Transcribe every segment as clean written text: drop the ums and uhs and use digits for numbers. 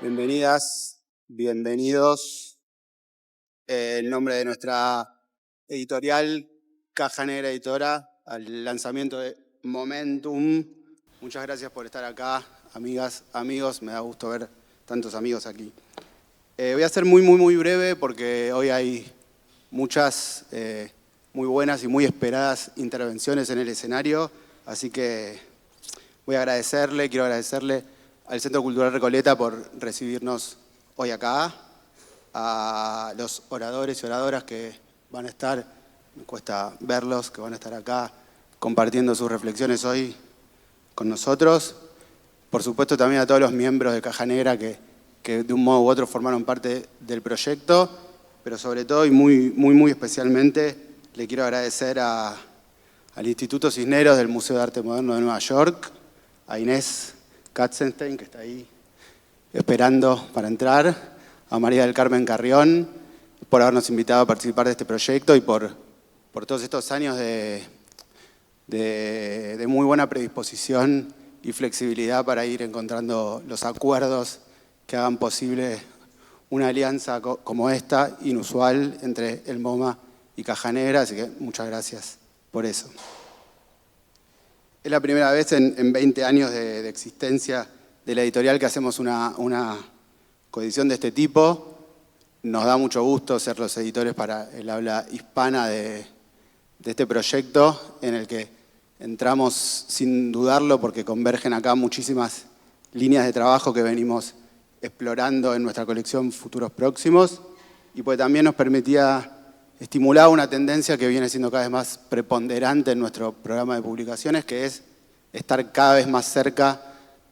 Bienvenidas, bienvenidos. En nombre de nuestra editorial Caja Negra Editora, al lanzamiento de Momentum. Muchas gracias por estar acá, amigas, amigos. Me da gusto ver tantos amigos aquí. Voy a ser muy breve porque hoy hay muchas muy buenas y muy esperadas intervenciones en el escenario. Así que quiero agradecerle al Centro Cultural Recoleta por recibirnos hoy acá, a los oradores y oradoras que van a estar, me cuesta verlos, que van a estar acá compartiendo sus reflexiones hoy con nosotros. Por supuesto también a todos los miembros de Caja Negra que de un modo u otro formaron parte del proyecto, pero sobre todo y muy especialmente le quiero agradecer al Instituto Cisneros del Museo de Arte Moderno de Nueva York, a Inés Katzenstein, que está ahí esperando para entrar, a María del Carmen Carrión, por habernos invitado a participar de este proyecto y por todos estos años de muy buena predisposición y flexibilidad para ir encontrando los acuerdos que hagan posible una alianza como esta, inusual, entre el MoMA y Caja Negra, así que muchas gracias por eso. Es la primera vez en 20 años de existencia de la editorial que hacemos una coedición de este tipo. Nos da mucho gusto ser los editores para el habla hispana de este proyecto, en el que entramos sin dudarlo porque convergen acá muchísimas líneas de trabajo que venimos explorando en nuestra colección Futuros Próximos, y pues también nos permitía estimular una tendencia que viene siendo cada vez más preponderante en nuestro programa de publicaciones, que es estar cada vez más cerca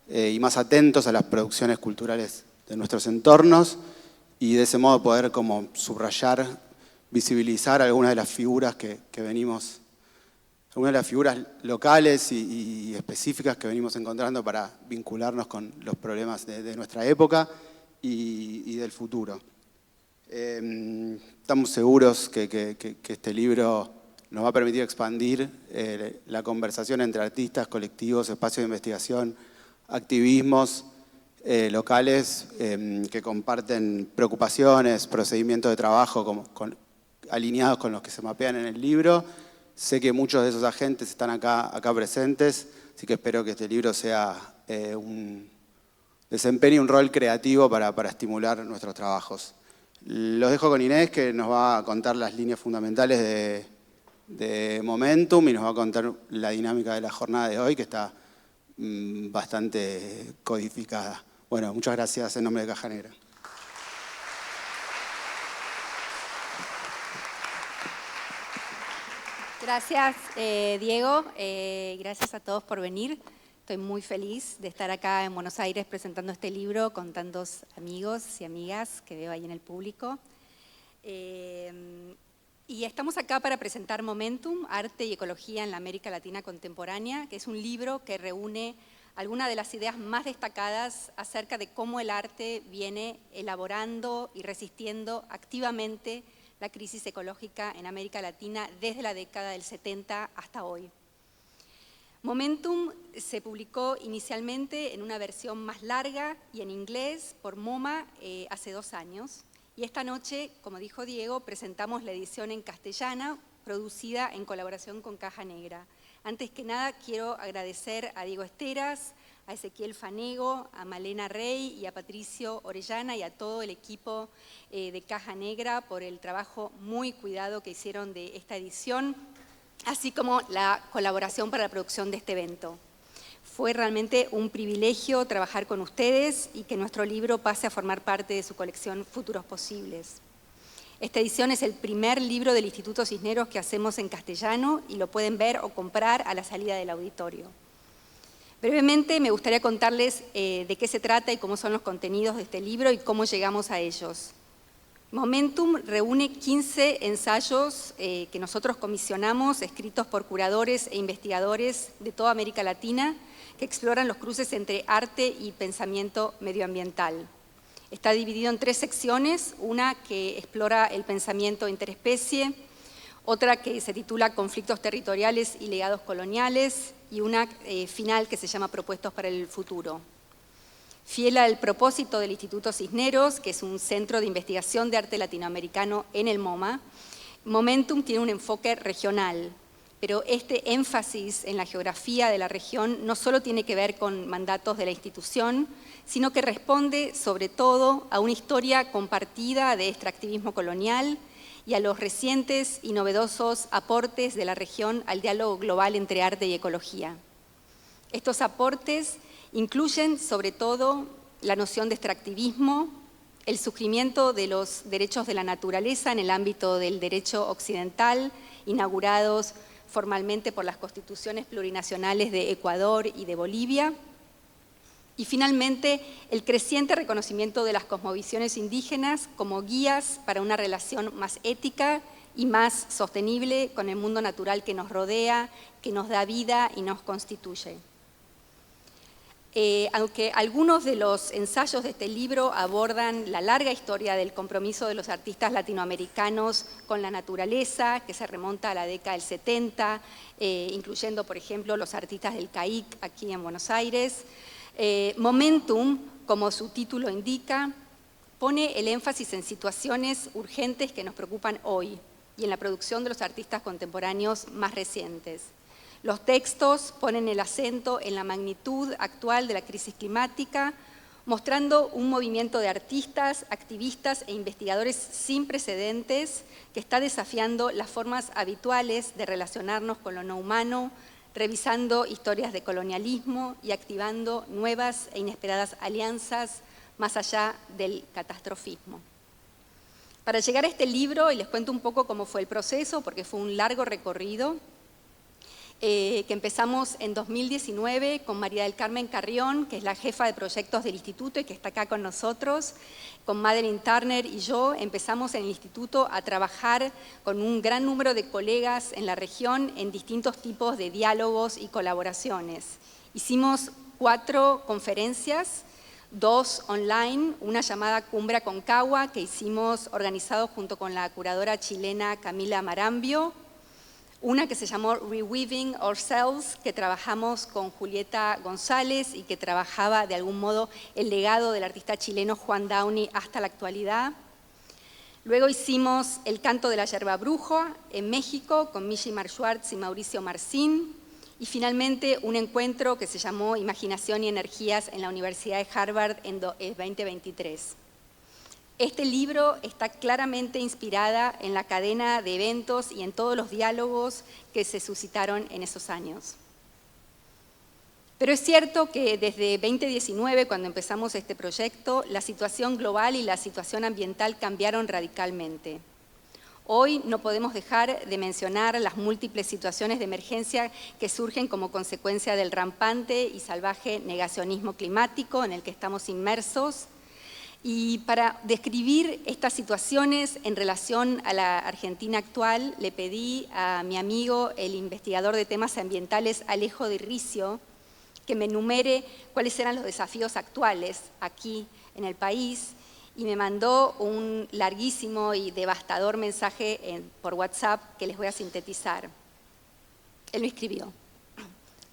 y más atentos a las producciones culturales de nuestros entornos, y de ese modo poder como subrayar, visibilizar algunas de las figuras que venimos, algunas de las figuras locales y específicas que venimos encontrando para vincularnos con los problemas de nuestra época y del futuro. Estamos seguros que este libro nos va a permitir expandir la conversación entre artistas, colectivos, espacios de investigación, activismos locales que comparten preocupaciones, procedimientos de trabajo alineados con los que se mapean en el libro. Sé que muchos de esos agentes están acá presentes, así que espero que este libro desempeñe un rol creativo para estimular nuestros trabajos. Los dejo con Inés, que nos va a contar las líneas fundamentales de Momentum y nos va a contar la dinámica de la jornada de hoy, que está bastante codificada. Bueno, muchas gracias en nombre de Caja Negra. Gracias, Diego. Gracias a todos por venir. Estoy muy feliz de estar acá en Buenos Aires presentando este libro con tantos amigos y amigas que veo ahí en el público. Y estamos acá para presentar Momentum, Arte y Ecología en la América Latina Contemporánea, que es un libro que reúne algunas de las ideas más destacadas acerca de cómo el arte viene elaborando y resistiendo activamente la crisis ecológica en América Latina desde la década del 70 hasta hoy. Momentum se publicó inicialmente en una versión más larga y en inglés por MoMA hace 2 años. Y esta noche, como dijo Diego, presentamos la edición en castellano, producida en colaboración con Caja Negra. Antes que nada, quiero agradecer a Diego Esteras, a Ezequiel Fanego, a Malena Rey y a Patricio Orellana y a todo el equipo de Caja Negra por el trabajo muy cuidado que hicieron de esta edición, así como la colaboración para la producción de este evento. Fue realmente un privilegio trabajar con ustedes y que nuestro libro pase a formar parte de su colección Futuros Posibles. Esta edición es el primer libro del Instituto Cisneros que hacemos en castellano y lo pueden ver o comprar a la salida del auditorio. Brevemente me gustaría contarles de qué se trata y cómo son los contenidos de este libro y cómo llegamos a ellos. Momentum reúne 15 ensayos que nosotros comisionamos, escritos por curadores e investigadores de toda América Latina, que exploran los cruces entre arte y pensamiento medioambiental. Está dividido en 3 secciones, una que explora el pensamiento interespecie, otra que se titula Conflictos territoriales y legados coloniales y una final que se llama Propuestos para el futuro. Fiel al propósito del Instituto Cisneros, que es un centro de investigación de arte latinoamericano en el MoMA, Momentum tiene un enfoque regional, pero este énfasis en la geografía de la región no solo tiene que ver con mandatos de la institución, sino que responde sobre todo a una historia compartida de extractivismo colonial y a los recientes y novedosos aportes de la región al diálogo global entre arte y ecología. Estos aportes incluyen sobre todo la noción de extractivismo, el surgimiento de los derechos de la naturaleza en el ámbito del derecho occidental, inaugurados formalmente por las constituciones plurinacionales de Ecuador y de Bolivia, y finalmente el creciente reconocimiento de las cosmovisiones indígenas como guías para una relación más ética y más sostenible con el mundo natural que nos rodea, que nos da vida y nos constituye. Aunque algunos de los ensayos de este libro abordan la larga historia del compromiso de los artistas latinoamericanos con la naturaleza, que se remonta a la década del 70, incluyendo, por ejemplo, los artistas del CAIC aquí en Buenos Aires, Momentum, como su título indica, pone el énfasis en situaciones urgentes que nos preocupan hoy y en la producción de los artistas contemporáneos más recientes. Los textos ponen el acento en la magnitud actual de la crisis climática, mostrando un movimiento de artistas, activistas e investigadores sin precedentes que está desafiando las formas habituales de relacionarnos con lo no humano, revisando historias de colonialismo y activando nuevas e inesperadas alianzas más allá del catastrofismo. Para llegar a este libro, y les cuento un poco cómo fue el proceso, porque fue un largo recorrido, que empezamos en 2019 con María del Carmen Carrión, que es la jefa de proyectos del instituto y que está acá con nosotros. Con Madeline Turner y yo empezamos en el instituto a trabajar con un gran número de colegas en la región en distintos tipos de diálogos y colaboraciones. Hicimos 4 conferencias, 2 online, una llamada Cumbre Aconcagua que hicimos organizado junto con la curadora chilena Camila Marambio, una que se llamó Reweaving Ourselves, que trabajamos con Julieta González y que trabajaba de algún modo el legado del artista chileno Juan Downey hasta la actualidad. Luego hicimos El canto de la yerba bruja en México con Michi Marschwartz y Mauricio Marcín. Y finalmente un encuentro que se llamó Imaginación y Energías en la Universidad de Harvard en 2023. Este libro está claramente inspirada en la cadena de eventos y en todos los diálogos que se suscitaron en esos años. Pero es cierto que desde 2019, cuando empezamos este proyecto, la situación global y la situación ambiental cambiaron radicalmente. Hoy no podemos dejar de mencionar las múltiples situaciones de emergencia que surgen como consecuencia del rampante y salvaje negacionismo climático en el que estamos inmersos. Y para describir estas situaciones en relación a la Argentina actual, le pedí a mi amigo, el investigador de temas ambientales Alejo de Ricio, que me enumere cuáles eran los desafíos actuales aquí en el país, y me mandó un larguísimo y devastador mensaje por WhatsApp que les voy a sintetizar. Él me escribió: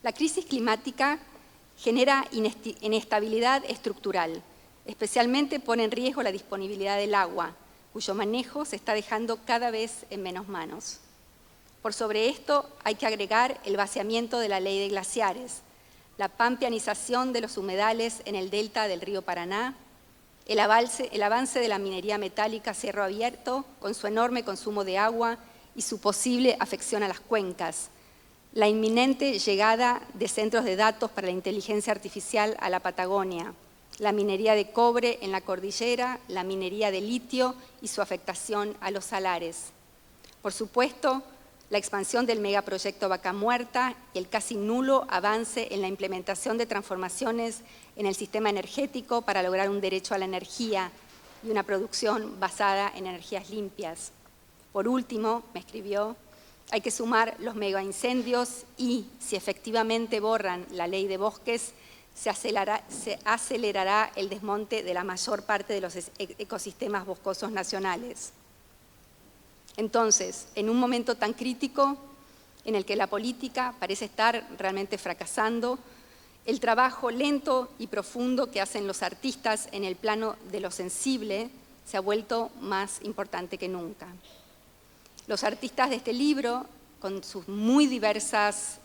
la crisis climática genera inestabilidad estructural. Especialmente pone en riesgo la disponibilidad del agua, cuyo manejo se está dejando cada vez en menos manos. Por sobre esto hay que agregar el vaciamiento de la ley de glaciares, la pampeanización de los humedales en el delta del río Paraná, el avance de la minería metálica a cielo abierto con su enorme consumo de agua y su posible afección a las cuencas, la inminente llegada de centros de datos para la inteligencia artificial a la Patagonia, la minería de cobre en la cordillera, la minería de litio y su afectación a los salares. Por supuesto, la expansión del megaproyecto Vaca Muerta y el casi nulo avance en la implementación de transformaciones en el sistema energético para lograr un derecho a la energía y una producción basada en energías limpias. Por último, me escribió, hay que sumar los megaincendios y, si efectivamente borran la ley de bosques, se acelerará el desmonte de la mayor parte de los ecosistemas boscosos nacionales. Entonces, en un momento tan crítico en el que la política parece estar realmente fracasando, El trabajo lento y profundo que hacen los artistas en el plano de lo sensible se ha vuelto más importante que nunca. Los artistas de este libro, con sus muy diversas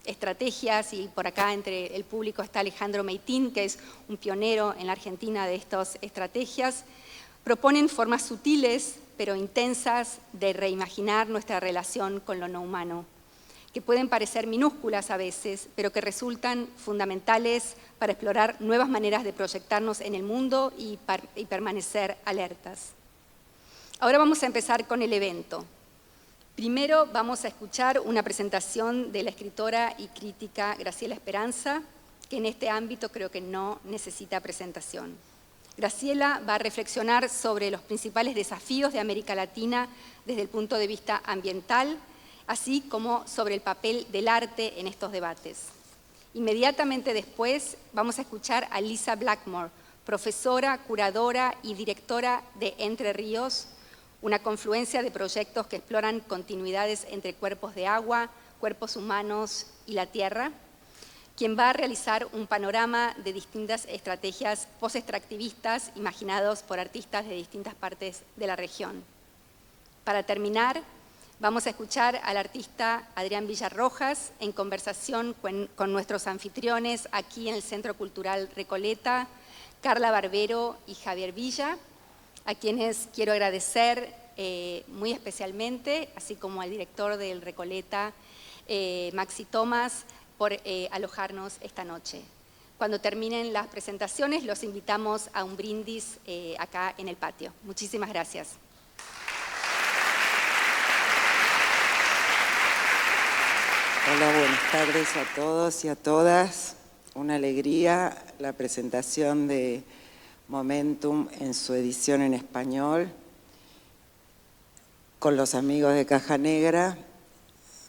estrategias, y por acá entre el público está Alejandro Meitín, que es un pionero en la Argentina de estas estrategias, proponen formas sutiles pero intensas de reimaginar nuestra relación con lo no humano, que pueden parecer minúsculas a veces, pero que resultan fundamentales para explorar nuevas maneras de proyectarnos en el mundo y permanecer alertas. Ahora vamos a empezar con el evento. Primero vamos a escuchar una presentación de la escritora y crítica Graciela Esperanza, que en este ámbito creo que no necesita presentación. Graciela va a reflexionar sobre los principales desafíos de América Latina desde el punto de vista ambiental, así como sobre el papel del arte en estos debates. Inmediatamente después vamos a escuchar a Lisa Blackmore, profesora, curadora y directora de Entre Ríos, una confluencia de proyectos que exploran continuidades entre cuerpos de agua, cuerpos humanos y la tierra, quien va a realizar un panorama de distintas estrategias post-extractivistas imaginados por artistas de distintas partes de la región. Para terminar, vamos a escuchar al artista Adrián Villarrojas en conversación con nuestros anfitriones aquí en el Centro Cultural Recoleta, Carla Barbero y Javier Villa, a quienes quiero agradecer muy especialmente, así como al director del Recoleta, Maxi Tomás, por alojarnos esta noche. Cuando terminen las presentaciones, los invitamos a un brindis acá en el patio. Muchísimas gracias. Hola, buenas tardes a todos y a todas. Una alegría la presentación de Momentum en su edición en español con los amigos de Caja Negra.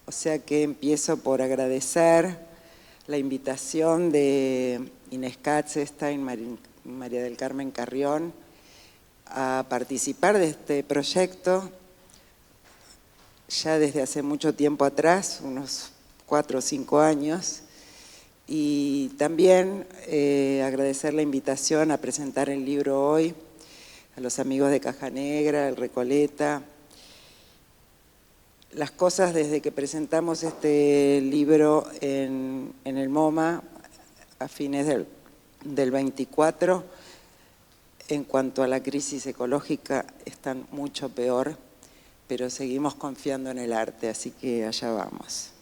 O sea que empiezo por agradecer la invitación de Inés Katzenstein, María del Carmen Carrión, a participar de este proyecto ya desde hace mucho tiempo atrás, unos 4 o 5 años, y también agradecer la invitación a presentar el libro hoy a los amigos de Caja Negra, el Recoleta. Las cosas desde que presentamos este libro en el MoMA a fines del 24, en cuanto a la crisis ecológica, están mucho peor, pero seguimos confiando en el arte, así que allá vamos.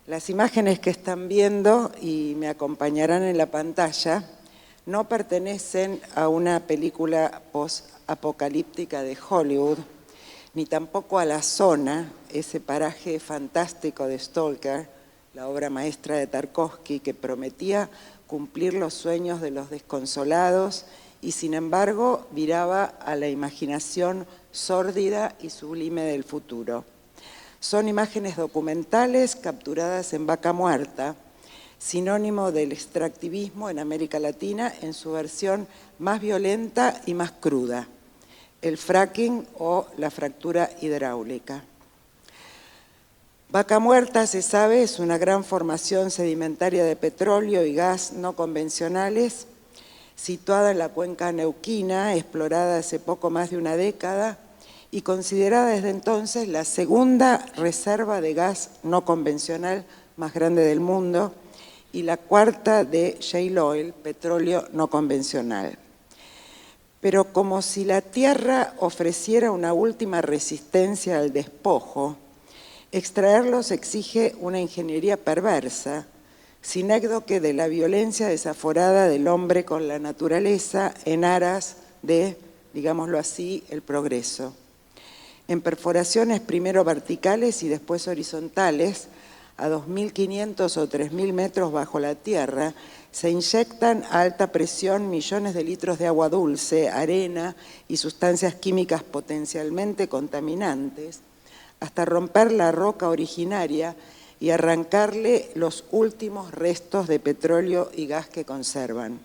Las imágenes que están viendo y me acompañarán en la pantalla no pertenecen a una película post-apocalíptica de Hollywood, ni tampoco a La Zona, ese paraje fantástico de Stalker, la obra maestra de Tarkovsky, que prometía cumplir los sueños de los desconsolados y sin embargo viraba a la imaginación sórdida y sublime del futuro. Son imágenes documentales capturadas en Vaca Muerta, sinónimo del extractivismo en América Latina en su versión más violenta y más cruda, el fracking o la fractura hidráulica. Vaca Muerta, se sabe, es una gran formación sedimentaria de petróleo y gas no convencionales, situada en la cuenca neuquina, explorada hace poco más de una década, y considerada desde entonces la segunda reserva de gas no convencional más grande del mundo y la cuarta de shale oil, petróleo no convencional. Pero como si la tierra ofreciera una última resistencia al despojo, extraerlos exige una ingeniería perversa, sinécdoque de la violencia desaforada del hombre con la naturaleza en aras de, digámoslo así, el progreso. En perforaciones primero verticales y después horizontales, a 2.500 o 3.000 metros bajo la tierra, se inyectan a alta presión millones de litros de agua dulce, arena y sustancias químicas potencialmente contaminantes, hasta romper la roca originaria y arrancarle los últimos restos de petróleo y gas que conservan.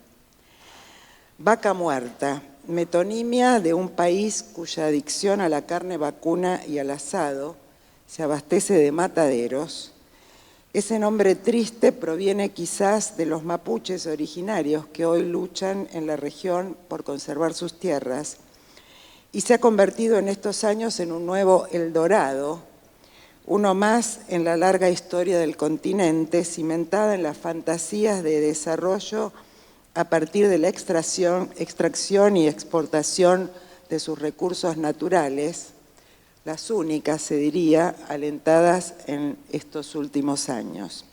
Vaca Muerta, metonimia de un país cuya adicción a la carne vacuna y al asado se abastece de mataderos, Ese nombre triste proviene quizás de los mapuches originarios que hoy luchan en la región por conservar sus tierras y se ha convertido en estos años en un nuevo Eldorado, uno más en la larga historia del continente, cimentada en las fantasías de desarrollo a partir de la extracción y exportación de sus recursos naturales, las únicas, se diría, alentadas en estos últimos años.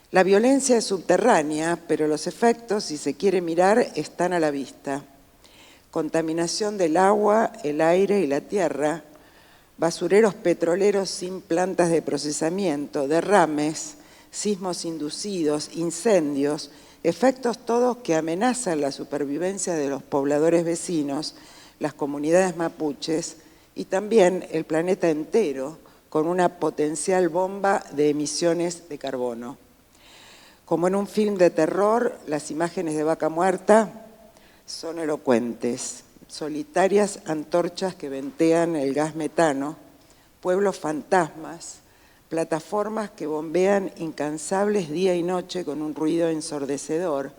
La violencia es subterránea, pero los efectos, si se quiere mirar, están a la vista. Contaminación del agua, el aire y la tierra, basureros petroleros sin plantas de procesamiento, derrames, sismos inducidos, incendios, efectos todos que amenazan la supervivencia de los pobladores vecinos, las comunidades mapuches y también el planeta entero, con una potencial bomba de emisiones de carbono. Como en un film de terror, las imágenes de Vaca Muerta son elocuentes. Solitarias antorchas que ventean el gas metano, pueblos fantasmas, plataformas que bombean incansables día y noche con un ruido ensordecedor,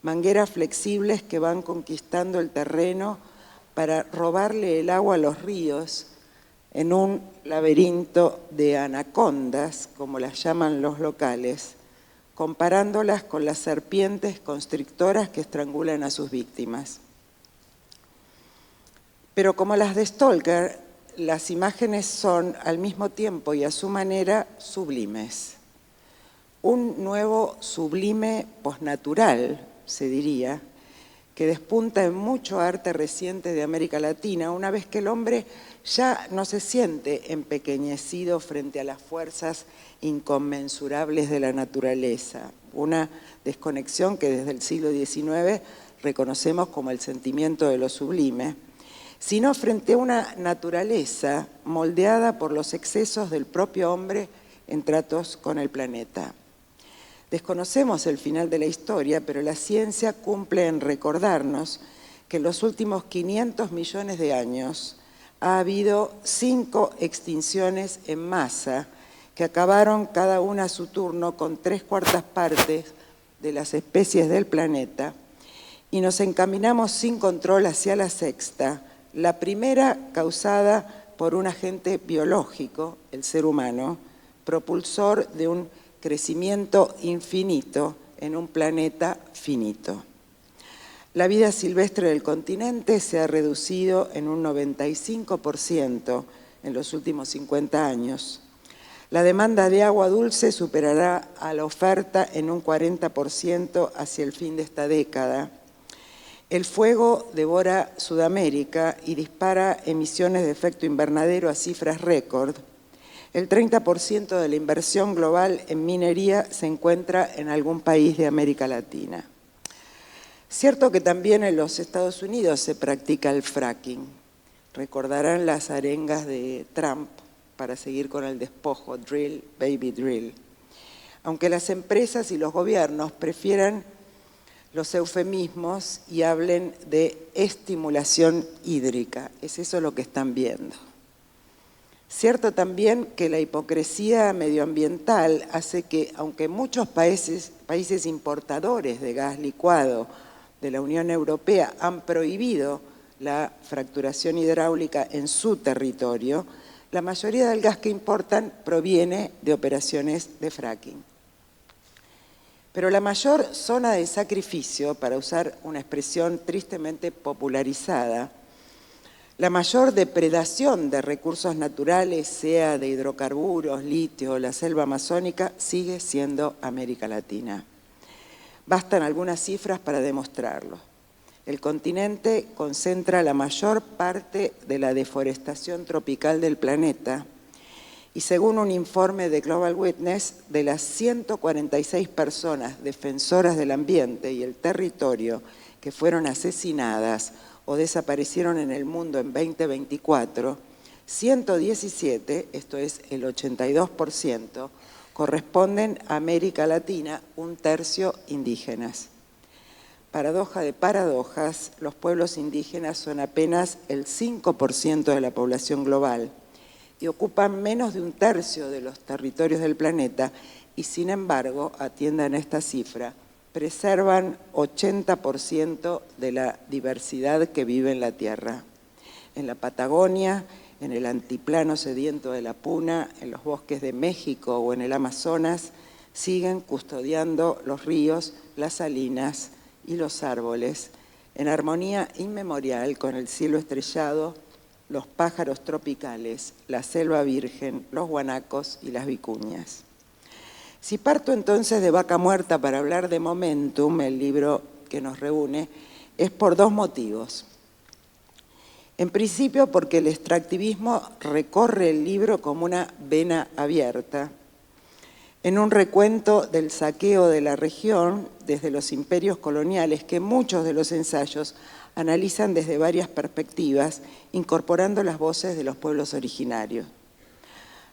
mangueras flexibles que van conquistando el terreno para robarle el agua a los ríos en un laberinto de anacondas, como las llaman los locales, comparándolas con las serpientes constrictoras que estrangulan a sus víctimas. Pero como las de Stalker, las imágenes son al mismo tiempo y a su manera sublimes. Un nuevo sublime posnatural, se diría, que despunta en mucho arte reciente de América Latina, una vez que el hombre ya no se siente empequeñecido frente a las fuerzas inconmensurables de la naturaleza, una desconexión que desde el siglo XIX reconocemos como el sentimiento de lo sublime, sino frente a una naturaleza moldeada por los excesos del propio hombre en tratos con el planeta. Desconocemos el final de la historia, pero la ciencia cumple en recordarnos que en los últimos 500 millones de años ha habido 5 extinciones en masa que acabaron cada una a su turno con 3/4 partes de las especies del planeta y nos encaminamos sin control hacia la 6ª, la primera causada por un agente biológico, el ser humano, propulsor de un crecimiento infinito en un planeta finito. La vida silvestre del continente se ha reducido en un 95% en los últimos 50 años. La demanda de agua dulce superará a la oferta en un 40% hacia el fin de esta década. El fuego devora Sudamérica y dispara emisiones de efecto invernadero a cifras récord. El 30% de la inversión global en minería se encuentra en algún país de América Latina. Cierto que también en los Estados Unidos se practica el fracking. Recordarán las arengas de Trump para seguir con el despojo, drill, baby drill. Aunque las empresas y los gobiernos prefieran los eufemismos y hablen de estimulación hídrica, es eso lo que están viendo. Cierto también que la hipocresía medioambiental hace que, aunque muchos países importadores de gas licuado de la Unión Europea han prohibido la fracturación hidráulica en su territorio, la mayoría del gas que importan proviene de operaciones de fracking. Pero la mayor zona de sacrificio, para usar una expresión tristemente popularizada, la mayor depredación de recursos naturales, sea de hidrocarburos, litio o la selva amazónica, sigue siendo América Latina. Bastan algunas cifras para demostrarlo. El continente concentra la mayor parte de la deforestación tropical del planeta y según un informe de Global Witness, de las 146 personas defensoras del ambiente y el territorio que fueron asesinadas o desaparecieron en el mundo en 2024, 117, esto es el 82%, corresponden a América Latina, 1/3 indígenas. Paradoja de paradojas, los pueblos indígenas son apenas el 5% de la población global, y ocupan menos de 1/3 de los territorios del planeta y, sin embargo, atiendan esta cifra, preservan 80% de la diversidad que vive en la Tierra. En la Patagonia, en el altiplano sediento de la Puna, en los bosques de México o en el Amazonas, siguen custodiando los ríos, las salinas y los árboles, en armonía inmemorial con el cielo estrellado, los pájaros tropicales, la selva virgen, los guanacos y las vicuñas. Si parto entonces de Vaca Muerta para hablar de Momentum, el libro que nos reúne, es por 2 motivos. En principio porque el extractivismo recorre el libro como una vena abierta, en un recuento del saqueo de la región desde los imperios coloniales que muchos de los ensayos analizan desde varias perspectivas, incorporando las voces de los pueblos originarios.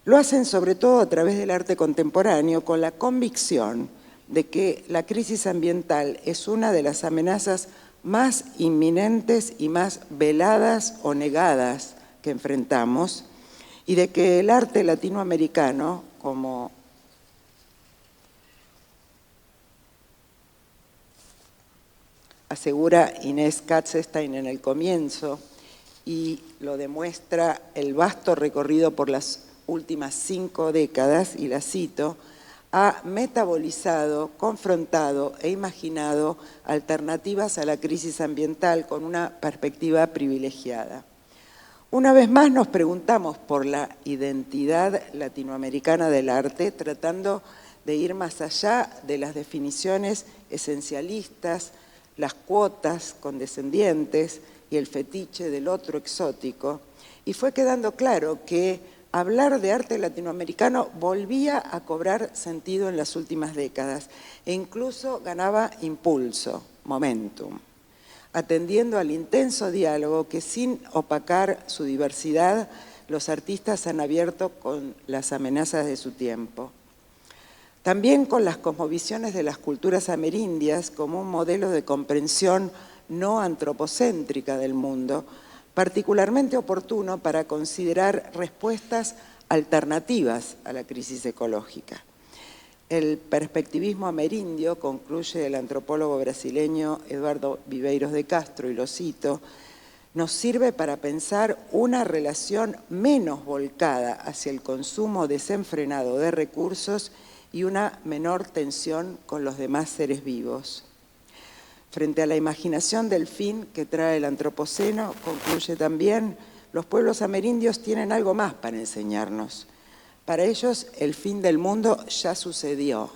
Lo hacen sobre todo a través del arte contemporáneo, con la convicción de que la crisis ambiental es una de las amenazas más inminentes y más veladas o negadas que enfrentamos, y de que el arte latinoamericano, como asegura Inés Katzenstein en el comienzo, y lo demuestra el vasto recorrido por las últimas 5 décadas, y la cito, ha metabolizado, confrontado e imaginado alternativas a la crisis ambiental con una perspectiva privilegiada. Una vez más nos preguntamos por la identidad latinoamericana del arte, tratando de ir más allá de las definiciones esencialistas, las cuotas condescendientes y el fetiche del otro exótico, y fue quedando claro que hablar de arte latinoamericano volvía a cobrar sentido en las últimas décadas e incluso ganaba impulso, momentum, atendiendo al intenso diálogo que, sin opacar su diversidad, los artistas han abierto con las amenazas de su tiempo. También con las cosmovisiones de las culturas amerindias como un modelo de comprensión no antropocéntrica del mundo, particularmente oportuno para considerar respuestas alternativas a la crisis ecológica. El perspectivismo amerindio, concluye el antropólogo brasileño Eduardo Viveiros de Castro, y lo cito, nos sirve para pensar una relación menos volcada hacia el consumo desenfrenado de recursos y una menor tensión con los demás seres vivos. Frente a la imaginación del fin que trae el antropoceno, concluye también, los pueblos amerindios tienen algo más para enseñarnos. Para ellos, el fin del mundo ya sucedió.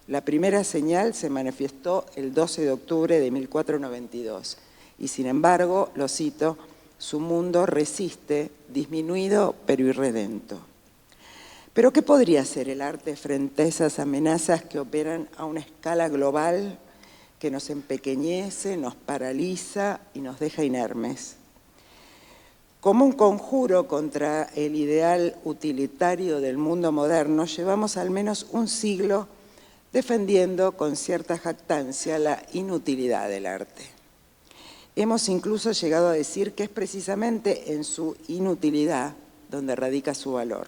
La primera señal se manifestó el 12 de octubre de 1492. Y sin embargo, lo cito, su mundo resiste, disminuido pero irredento. Pero ¿qué podría hacer el arte frente a esas amenazas que operan a una escala global, que nos empequeñece, nos paraliza y nos deja inermes? Como un conjuro contra el ideal utilitario del mundo moderno, llevamos al menos un siglo defendiendo con cierta jactancia la inutilidad del arte. Hemos incluso llegado a decir que es precisamente en su inutilidad donde radica su valor.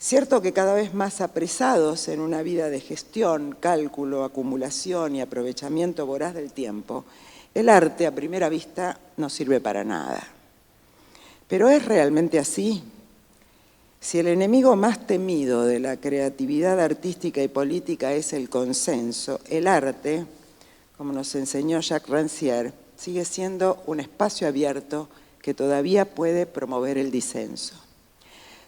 Cierto que cada vez más apresados en una vida de gestión, cálculo, acumulación y aprovechamiento voraz del tiempo, el arte a primera vista no sirve para nada. ¿Pero es realmente así? Si el enemigo más temido de la creatividad artística y política es el consenso, el arte, como nos enseñó Jacques Rancière, sigue siendo un espacio abierto que todavía puede promover el disenso.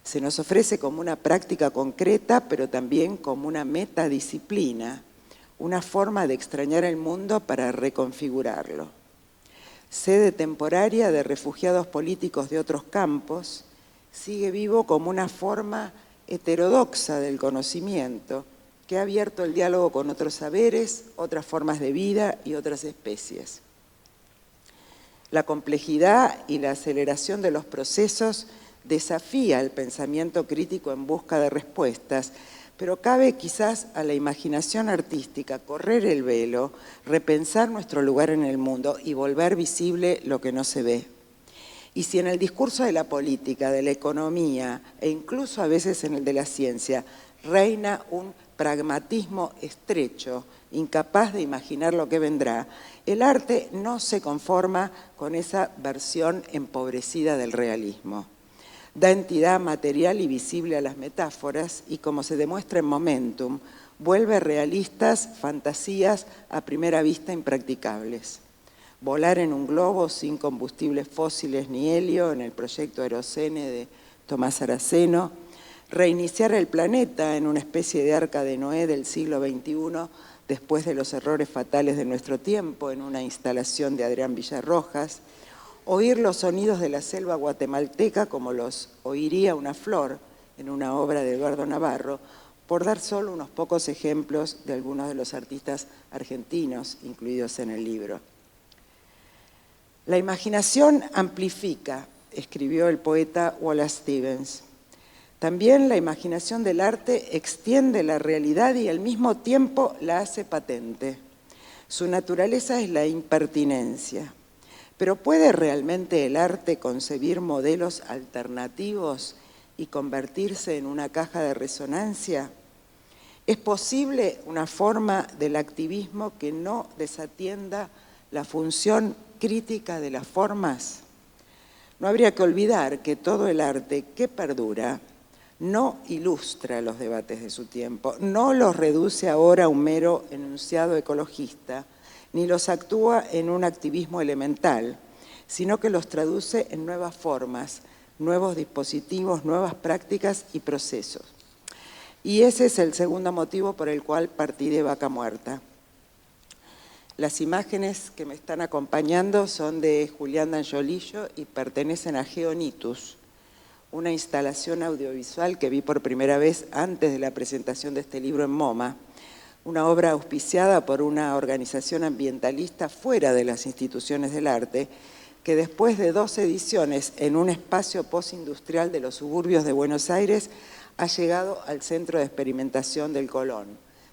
Se nos ofrece como una práctica concreta, pero también como una metadisciplina, una forma de extrañar el mundo para reconfigurarlo. Sede temporaria de refugiados políticos de otros campos, sigue vivo como una forma heterodoxa del conocimiento que ha abierto el diálogo con otros saberes, otras formas de vida y otras especies. La complejidad y la aceleración de los procesos desafía el pensamiento crítico en busca de respuestas, pero cabe quizás a la imaginación artística correr el velo, repensar nuestro lugar en el mundo y volver visible lo que no se ve. Y si en el discurso de la política, de la economía e incluso a veces en el de la ciencia reina un pragmatismo estrecho, incapaz de imaginar lo que vendrá, el arte no se conforma con esa versión empobrecida del realismo. Da entidad material y visible a las metáforas y, como se demuestra en Momentum, vuelve realistas fantasías a primera vista impracticables. Volar en un globo sin combustibles fósiles ni helio en el proyecto Aerocene de Tomás Araceno, reiniciar el planeta en una especie de arca de Noé del siglo XXI después de los errores fatales de nuestro tiempo en una instalación de Adrián Villarrojas, oír los sonidos de la selva guatemalteca como los oiría una flor en una obra de Eduardo Navarro, por dar solo unos pocos ejemplos de algunos de los artistas argentinos incluidos en el libro. La imaginación amplifica, escribió el poeta Wallace Stevens. También la imaginación del arte extiende la realidad y al mismo tiempo la hace patente. Su naturaleza es la impertinencia. Pero ¿puede realmente el arte concebir modelos alternativos y convertirse en una caja de resonancia? ¿Es posible una forma del activismo que no desatienda la función crítica de las formas? No habría que olvidar que todo el arte que perdura no ilustra los debates de su tiempo, no los reduce ahora a un mero enunciado ecologista, ni los actúa en un activismo elemental, sino que los traduce en nuevas formas, nuevos dispositivos, nuevas prácticas y procesos. Y ese es el segundo motivo por el cual partí de Vaca Muerta. Las imágenes que me están acompañando son de Julián D'Angiolillo y pertenecen a Geonitus, una instalación audiovisual que vi por primera vez antes de la presentación de este libro en MoMA, una obra auspiciada por una organización ambientalista fuera de las instituciones del arte, que después de 2 ediciones en un espacio postindustrial de los suburbios de Buenos Aires, ha llegado al Centro de Experimentación del Colón.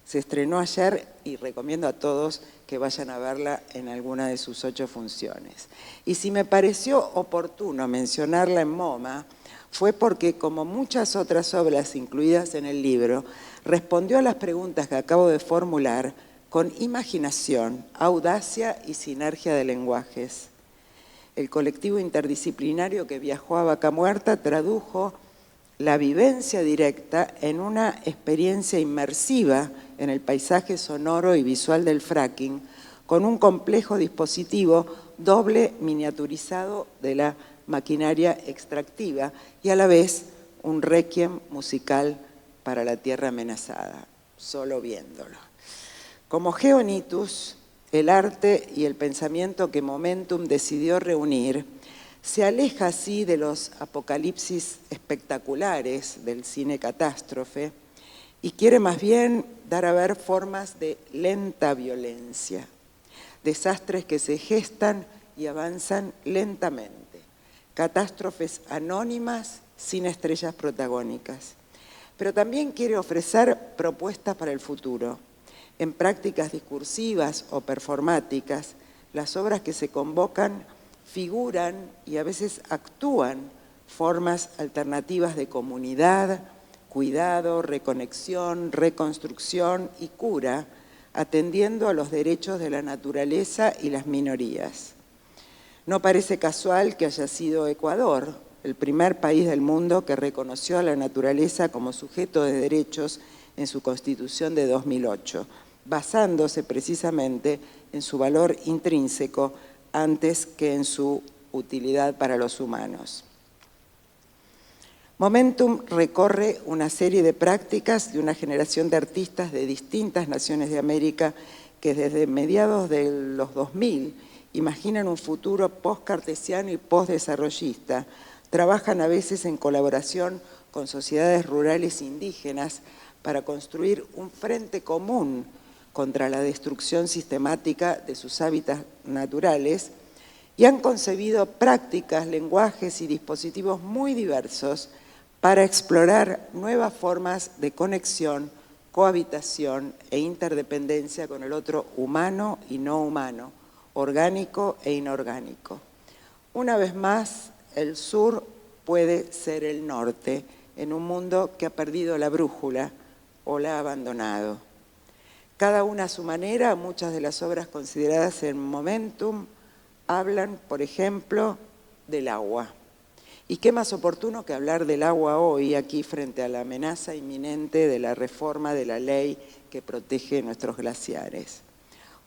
Se estrenó ayer y recomiendo a todos que vayan a verla en alguna de sus 8 funciones. Y si me pareció oportuno mencionarla en MoMA, fue porque, como muchas otras obras incluidas en el libro, respondió a las preguntas que acabo de formular con imaginación, audacia y sinergia de lenguajes. El colectivo interdisciplinario que viajó a Vaca Muerta tradujo la vivencia directa en una experiencia inmersiva en el paisaje sonoro y visual del fracking, con un complejo dispositivo doble miniaturizado de la maquinaria extractiva y a la vez un requiem musical para la tierra amenazada, solo viéndolo. Como Geonitus, el arte y el pensamiento que Momentum decidió reunir se aleja así de los apocalipsis espectaculares del cine catástrofe y quiere más bien dar a ver formas de lenta violencia, desastres que se gestan y avanzan lentamente, catástrofes anónimas sin estrellas protagónicas. Pero también quiere ofrecer propuestas para el futuro. En prácticas discursivas o performáticas, las obras que se convocan figuran y a veces actúan formas alternativas de comunidad, cuidado, reconexión, reconstrucción y cura, atendiendo a los derechos de la naturaleza y las minorías. No parece casual que haya sido Ecuador el primer país del mundo que reconoció a la naturaleza como sujeto de derechos en su Constitución de 2008, basándose precisamente en su valor intrínseco antes que en su utilidad para los humanos. Momentum recorre una serie de prácticas de una generación de artistas de distintas naciones de América que desde mediados de los 2000 imaginan un futuro post-cartesiano y post-desarrollista, trabajan a veces en colaboración con sociedades rurales indígenas para construir un frente común contra la destrucción sistemática de sus hábitats naturales y han concebido prácticas, lenguajes y dispositivos muy diversos para explorar nuevas formas de conexión, cohabitación e interdependencia con el otro humano y no humano, orgánico e inorgánico. Una vez más, el sur puede ser el norte en un mundo que ha perdido la brújula o la ha abandonado. Cada una a su manera, muchas de las obras consideradas en Momentum hablan, por ejemplo, del agua. ¿Y qué más oportuno que hablar del agua hoy, aquí frente a la amenaza inminente de la reforma de la ley que protege nuestros glaciares?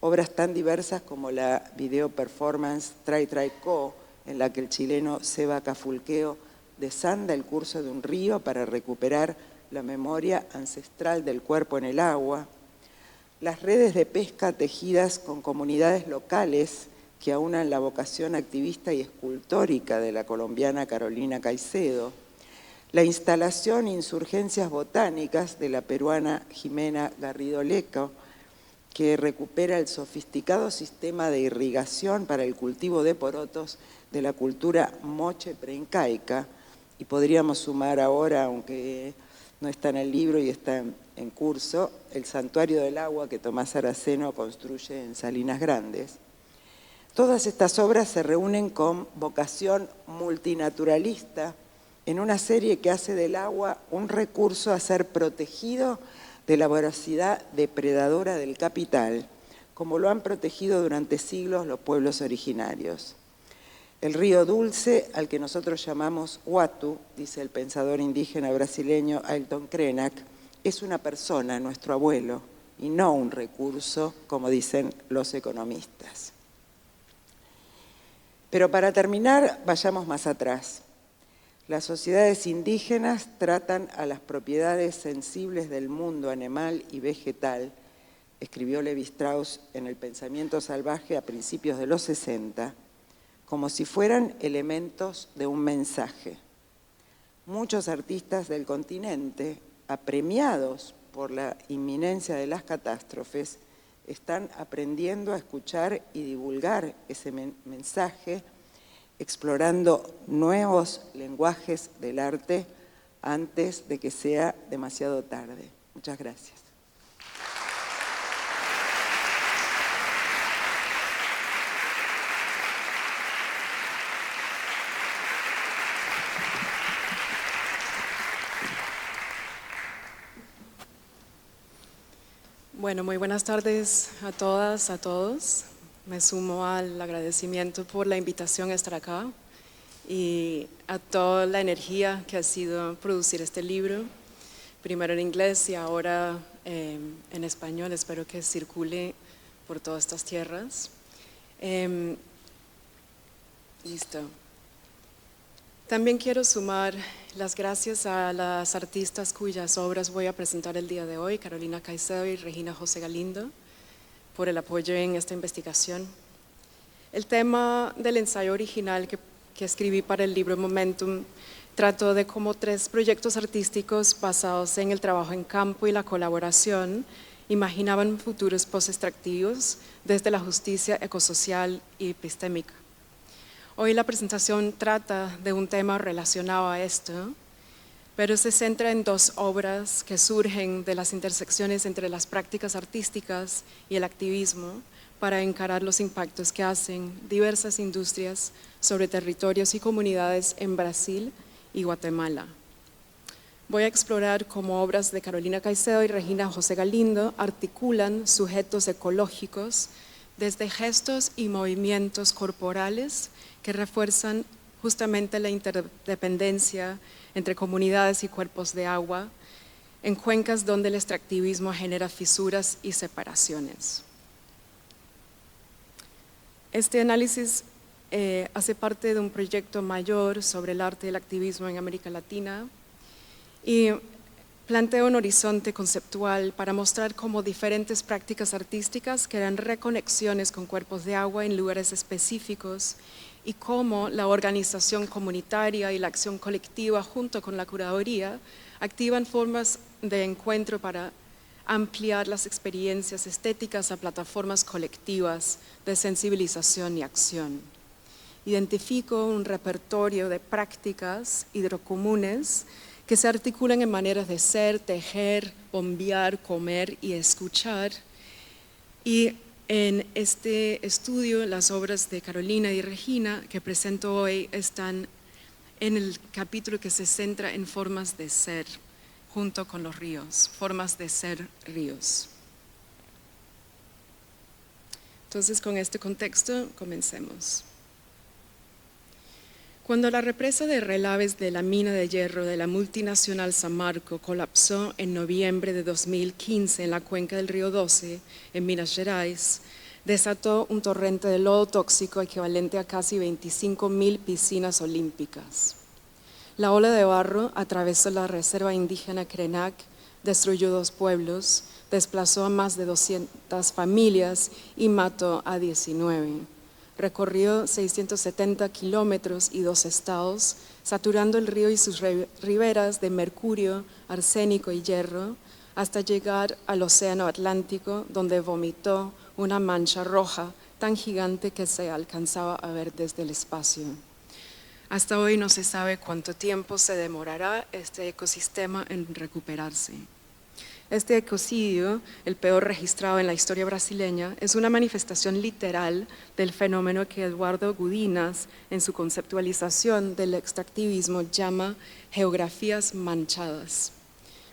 Obras tan diversas como la video performance Trai Trai Co, en la que el chileno Seba Cafulqueo desanda el curso de un río para recuperar la memoria ancestral del cuerpo en el agua. Las redes de pesca tejidas con comunidades locales que aunan la vocación activista y escultórica de la colombiana Carolina Caicedo, la instalación Insurgencias Botánicas de la peruana Jimena Garrido Leco, que recupera el sofisticado sistema de irrigación para el cultivo de porotos de la cultura moche preincaica, y podríamos sumar ahora, aunque no está en el libro y está en curso, el Santuario del Agua que Tomás Araceno construye en Salinas Grandes. Todas estas obras se reúnen con vocación multinaturalista en una serie que hace del agua un recurso a ser protegido de la voracidad depredadora del capital, como lo han protegido durante siglos los pueblos originarios. El río dulce, al que nosotros llamamos Watu, dice el pensador indígena brasileño Ailton Krenak, es una persona, nuestro abuelo, y no un recurso, como dicen los economistas. Pero para terminar, vayamos más atrás. Las sociedades indígenas tratan a las propiedades sensibles del mundo animal y vegetal, escribió Levi Strauss en El pensamiento salvaje a principios de los 60, como si fueran elementos de un mensaje. Muchos artistas del continente, apremiados por la inminencia de las catástrofes, están aprendiendo a escuchar y divulgar ese mensaje, explorando nuevos lenguajes del arte antes de que sea demasiado tarde. Muchas gracias. Bueno, muy buenas tardes a todas, a todos. Me sumo al agradecimiento por la invitación a estar acá y a toda la energía que ha sido producir este libro, primero en inglés y ahora en español. Espero que circule por todas estas tierras. Listo. También quiero sumar las gracias a las artistas cuyas obras voy a presentar el día de hoy, Carolina Caicedo y Regina José Galindo, por el apoyo en esta investigación. El tema del ensayo original que escribí para el libro Momentum trató de cómo 3 proyectos artísticos basados en el trabajo en campo y la colaboración imaginaban futuros post-extractivos desde la justicia ecosocial y epistémica. Hoy la presentación trata de un tema relacionado a esto, pero se centra en 2 obras que surgen de las intersecciones entre las prácticas artísticas y el activismo para encarar los impactos que hacen diversas industrias sobre territorios y comunidades en Brasil y Guatemala. Voy a explorar cómo obras de Carolina Caicedo y Regina José Galindo articulan sujetos ecológicos desde gestos y movimientos corporales que refuerzan justamente la interdependencia entre comunidades y cuerpos de agua en cuencas donde el extractivismo genera fisuras y separaciones. Este análisis hace parte de un proyecto mayor sobre el arte y el activismo en América Latina y plantea un horizonte conceptual para mostrar cómo diferentes prácticas artísticas crean reconexiones con cuerpos de agua en lugares específicos y cómo la organización comunitaria y la acción colectiva junto con la curaduría activan formas de encuentro para ampliar las experiencias estéticas a plataformas colectivas de sensibilización y acción. Identifico un repertorio de prácticas hidrocomunes que se articulan en maneras de ser, tejer, bombear, comer y escuchar. Y en este estudio, las obras de Carolina y Regina que presento hoy están en el capítulo que se centra en formas de ser, junto con los ríos, formas de ser ríos. Entonces, con este contexto, comencemos. Cuando la represa de relaves de la mina de hierro de la multinacional Samarco colapsó en noviembre de 2015 en la cuenca del río 12, en Minas Gerais, desató un torrente de lodo tóxico equivalente a casi 25.000 piscinas olímpicas. La ola de barro atravesó la reserva indígena Krenak, destruyó 2 pueblos, desplazó a más de 200 familias y mató a 19. Recorrió 670 kilómetros y 2 estados, saturando el río y sus riberas de mercurio, arsénico y hierro, hasta llegar al océano Atlántico, donde vomitó una mancha roja tan gigante que se alcanzaba a ver desde el espacio. Hasta hoy no se sabe cuánto tiempo se demorará este ecosistema en recuperarse. Este ecocidio, el peor registrado en la historia brasileña, es una manifestación literal del fenómeno que Eduardo Gudinas, en su conceptualización del extractivismo, llama geografías manchadas.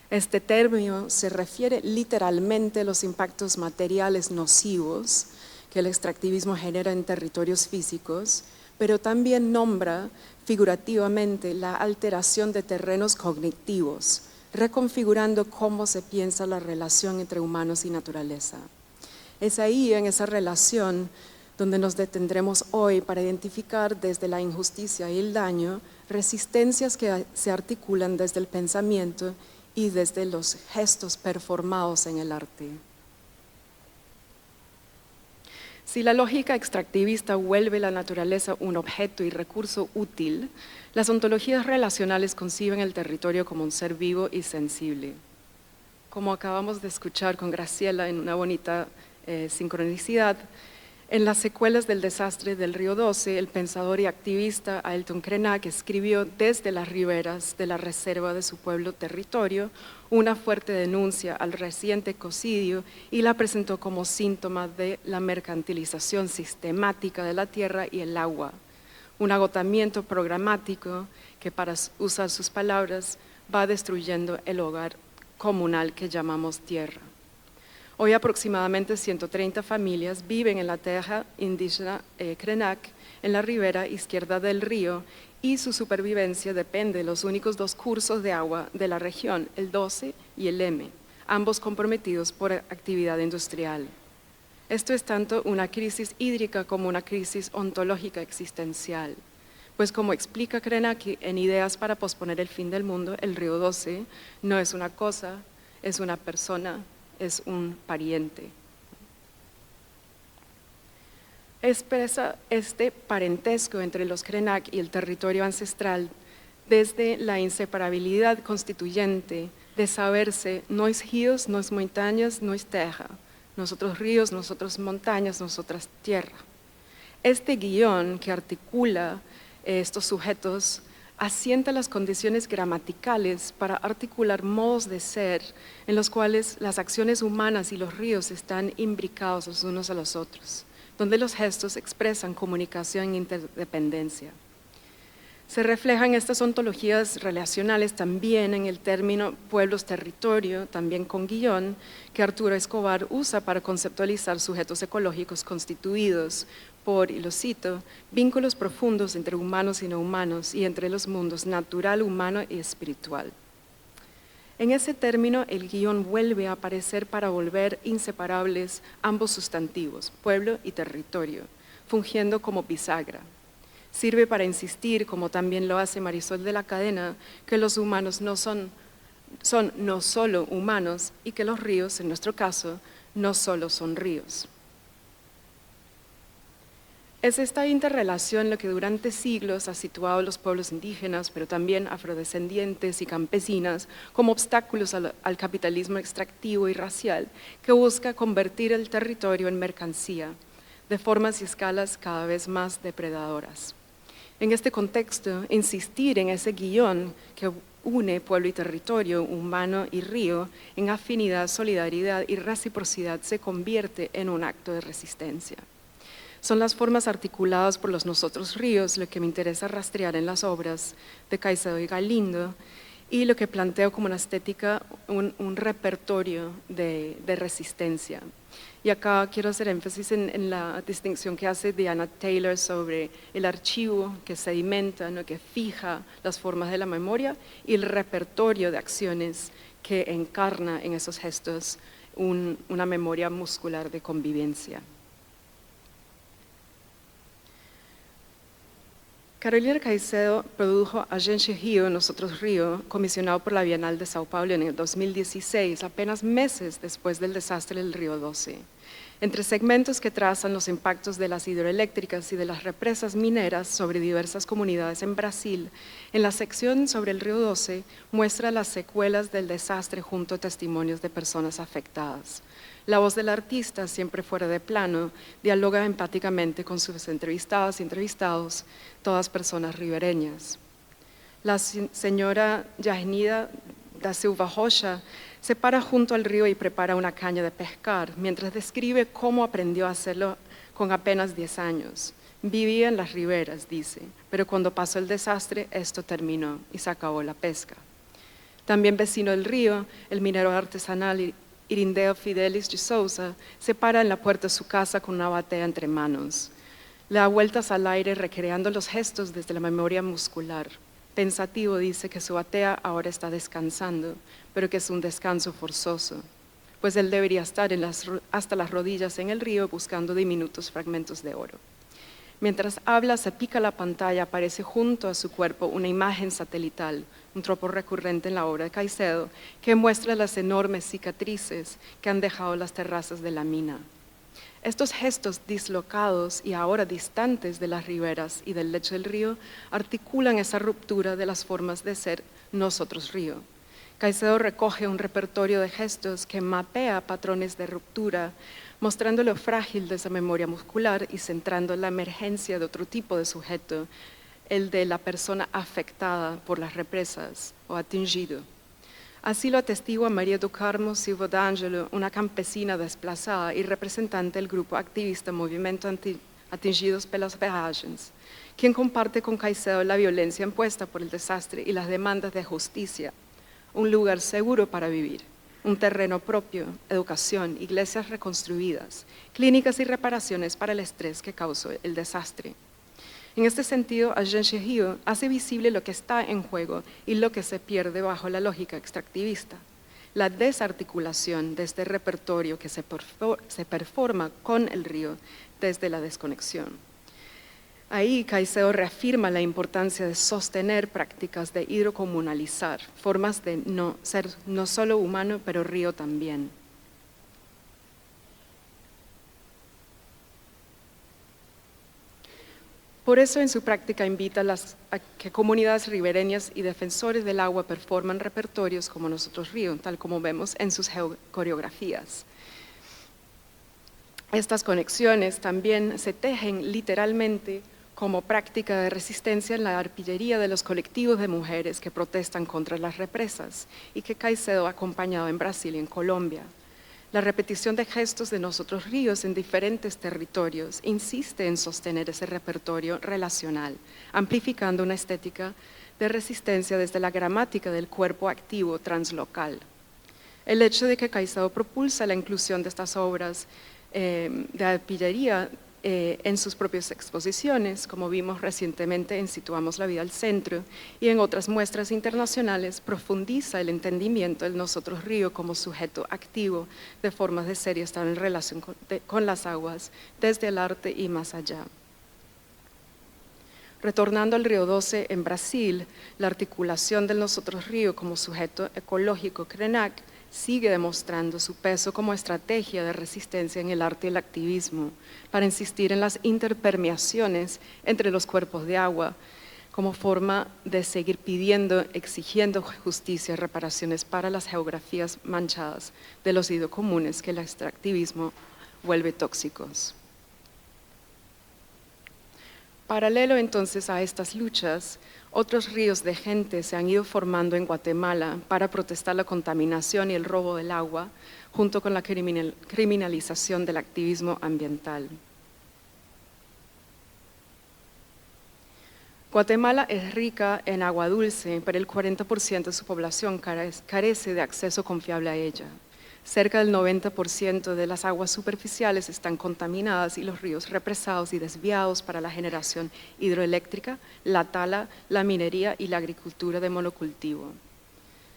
Este término se refiere literalmente a los impactos materiales nocivos que el extractivismo genera en territorios físicos, pero también nombra figurativamente la alteración de terrenos cognitivos, reconfigurando cómo se piensa la relación entre humanos y naturaleza. Es ahí, en esa relación, donde nos detendremos hoy para identificar desde la injusticia y el daño resistencias que se articulan desde el pensamiento y desde los gestos performados en el arte. Si la lógica extractivista vuelve la naturaleza un objeto y recurso útil, las ontologías relacionales conciben el territorio como un ser vivo y sensible. Como acabamos de escuchar con Graciela en una bonita sincronicidad, en las secuelas del desastre del río 12, el pensador y activista Ailton Krenak escribió desde las riberas de la reserva de su pueblo territorio una fuerte denuncia al reciente ecocidio y la presentó como síntoma de la mercantilización sistemática de la tierra y el agua, un agotamiento programático que, para usar sus palabras, va destruyendo el hogar comunal que llamamos tierra. Hoy aproximadamente 130 familias viven en la tierra indígena Krenak, en la ribera izquierda del río, y su supervivencia depende de los únicos 2 cursos de agua de la región, el 12 y el M, ambos comprometidos por actividad industrial. Esto es tanto una crisis hídrica como una crisis ontológica existencial, pues como explica Krenak en Ideas para posponer el fin del mundo, el río 12 no es una cosa, es una persona, es un pariente. Expresa este parentesco entre los Krenak y el territorio ancestral desde la inseparabilidad constituyente de saberse, no es ríos, no es montañas, no es tierra, nosotros ríos, nosotros montañas, nosotras tierra. Este guión que articula estos sujetos asienta las condiciones gramaticales para articular modos de ser en los cuales las acciones humanas y los ríos están imbricados los unos a los otros, donde los gestos expresan comunicación e interdependencia. Se reflejan estas ontologías relacionales también en el término pueblos-territorio, también con guión, que Arturo Escobar usa para conceptualizar sujetos ecológicos constituidos por, y lo cito, vínculos profundos entre humanos y no humanos y entre los mundos natural, humano y espiritual. En ese término, el guión vuelve a aparecer para volver inseparables ambos sustantivos, pueblo y territorio, fungiendo como bisagra. Sirve para insistir, como también lo hace Marisol de la Cadena, que los humanos no son no solo humanos y que los ríos, en nuestro caso, no solo son ríos. Es esta interrelación lo que durante siglos ha situado a los pueblos indígenas, pero también afrodescendientes y campesinas, como obstáculos al capitalismo extractivo y racial que busca convertir el territorio en mercancía, de formas y escalas cada vez más depredadoras. En este contexto, insistir en ese guión que une pueblo y territorio, humano y río, en afinidad, solidaridad y reciprocidad se convierte en un acto de resistencia. Son las formas articuladas por los nosotros ríos lo que me interesa rastrear en las obras de Caicedo y Galindo, y lo que planteo como una estética, un repertorio de resistencia. Y acá quiero hacer énfasis en la distinción que hace Diana Taylor sobre el archivo que sedimenta, ¿no?, que fija las formas de la memoria, y el repertorio de acciones que encarna en esos gestos una memoria muscular de convivencia. Carolina Caicedo produjo A Gente Río, Nosotros Río, comisionado por la Bienal de Sao Paulo en el 2016, apenas meses después del desastre del Río Doce. Entre segmentos que trazan los impactos de las hidroeléctricas y de las represas mineras sobre diversas comunidades en Brasil, en la sección sobre el Río Doce muestra las secuelas del desastre junto a testimonios de personas afectadas. La voz del artista, siempre fuera de plano, dialoga empáticamente con sus entrevistadas y entrevistados, todas personas ribereñas. La señora Yahnida da Silva Rocha se para junto al río y prepara una caña de pescar, mientras describe cómo aprendió a hacerlo con apenas 10 años. Vivía en las riberas, dice, pero cuando pasó el desastre, esto terminó y se acabó la pesca. También vecino del río, el minero artesanal Irindeo Fidelis de Souza se para en la puerta de su casa con una batea entre manos. Le da vueltas al aire recreando los gestos desde la memoria muscular. Pensativo dice que su batea ahora está descansando, pero que es un descanso forzoso, pues él debería estar hasta las rodillas en el río buscando diminutos fragmentos de oro. Mientras habla, se pica la pantalla, aparece junto a su cuerpo una imagen satelital, un tropo recurrente en la obra de Caicedo, que muestra las enormes cicatrices que han dejado las terrazas de la mina. Estos gestos dislocados y ahora distantes de las riberas y del lecho del río articulan esa ruptura de las formas de ser nosotros río. Caicedo recoge un repertorio de gestos que mapea patrones de ruptura, mostrando lo frágil de esa memoria muscular y centrando la emergencia de otro tipo de sujeto, el de la persona afectada por las represas o atingido. Así lo atestigua María do Carmo Silva d'Angelo, una campesina desplazada y representante del grupo activista Movimiento Atingidos pelas Barragens, quien comparte con Caicedo la violencia impuesta por el desastre y las demandas de justicia, un lugar seguro para vivir, un terreno propio, educación, iglesias reconstruidas, clínicas y reparaciones para el estrés que causó el desastre. En este sentido, A Gente Río hace visible lo que está en juego y lo que se pierde bajo la lógica extractivista. La desarticulación de este repertorio que se performa con el río desde la desconexión. Ahí Caicedo reafirma la importancia de sostener prácticas de hidrocomunalizar, formas de ser no solo humano, pero río también. Por eso en su práctica invita a que comunidades ribereñas y defensores del agua performan repertorios como Nosotros Río, tal como vemos en sus coreografías. Estas conexiones también se tejen literalmente como práctica de resistencia en la arpillería de los colectivos de mujeres que protestan contra las represas y que Caicedo ha acompañado en Brasil y en Colombia. La repetición de gestos de Nosotros Ríos en diferentes territorios insiste en sostener ese repertorio relacional, amplificando una estética de resistencia desde la gramática del cuerpo activo translocal. El hecho de que Caicedo propulsa la inclusión de estas obras de arpillería en sus propias exposiciones, como vimos recientemente en Situamos la vida al centro, y en otras muestras internacionales, profundiza el entendimiento del Nosotros Río como sujeto activo de formas de ser y estar en relación con las aguas, desde el arte y más allá. Retornando al Río Doce en Brasil, la articulación del Nosotros Río como sujeto ecológico Krenak sigue demostrando su peso como estrategia de resistencia en el arte y el activismo, para insistir en las interpermeaciones entre los cuerpos de agua, como forma de seguir pidiendo, exigiendo justicia y reparaciones para las geografías manchadas de los hidrocomunes que el extractivismo vuelve tóxicos. Paralelo entonces a estas luchas, otros ríos de gente se han ido formando en Guatemala para protestar la contaminación y el robo del agua, junto con la criminalización del activismo ambiental. Guatemala es rica en agua dulce, pero el 40% de su población carece de acceso confiable a ella. Cerca del 90% de las aguas superficiales están contaminadas y los ríos represados y desviados para la generación hidroeléctrica, la tala, la minería y la agricultura de monocultivo.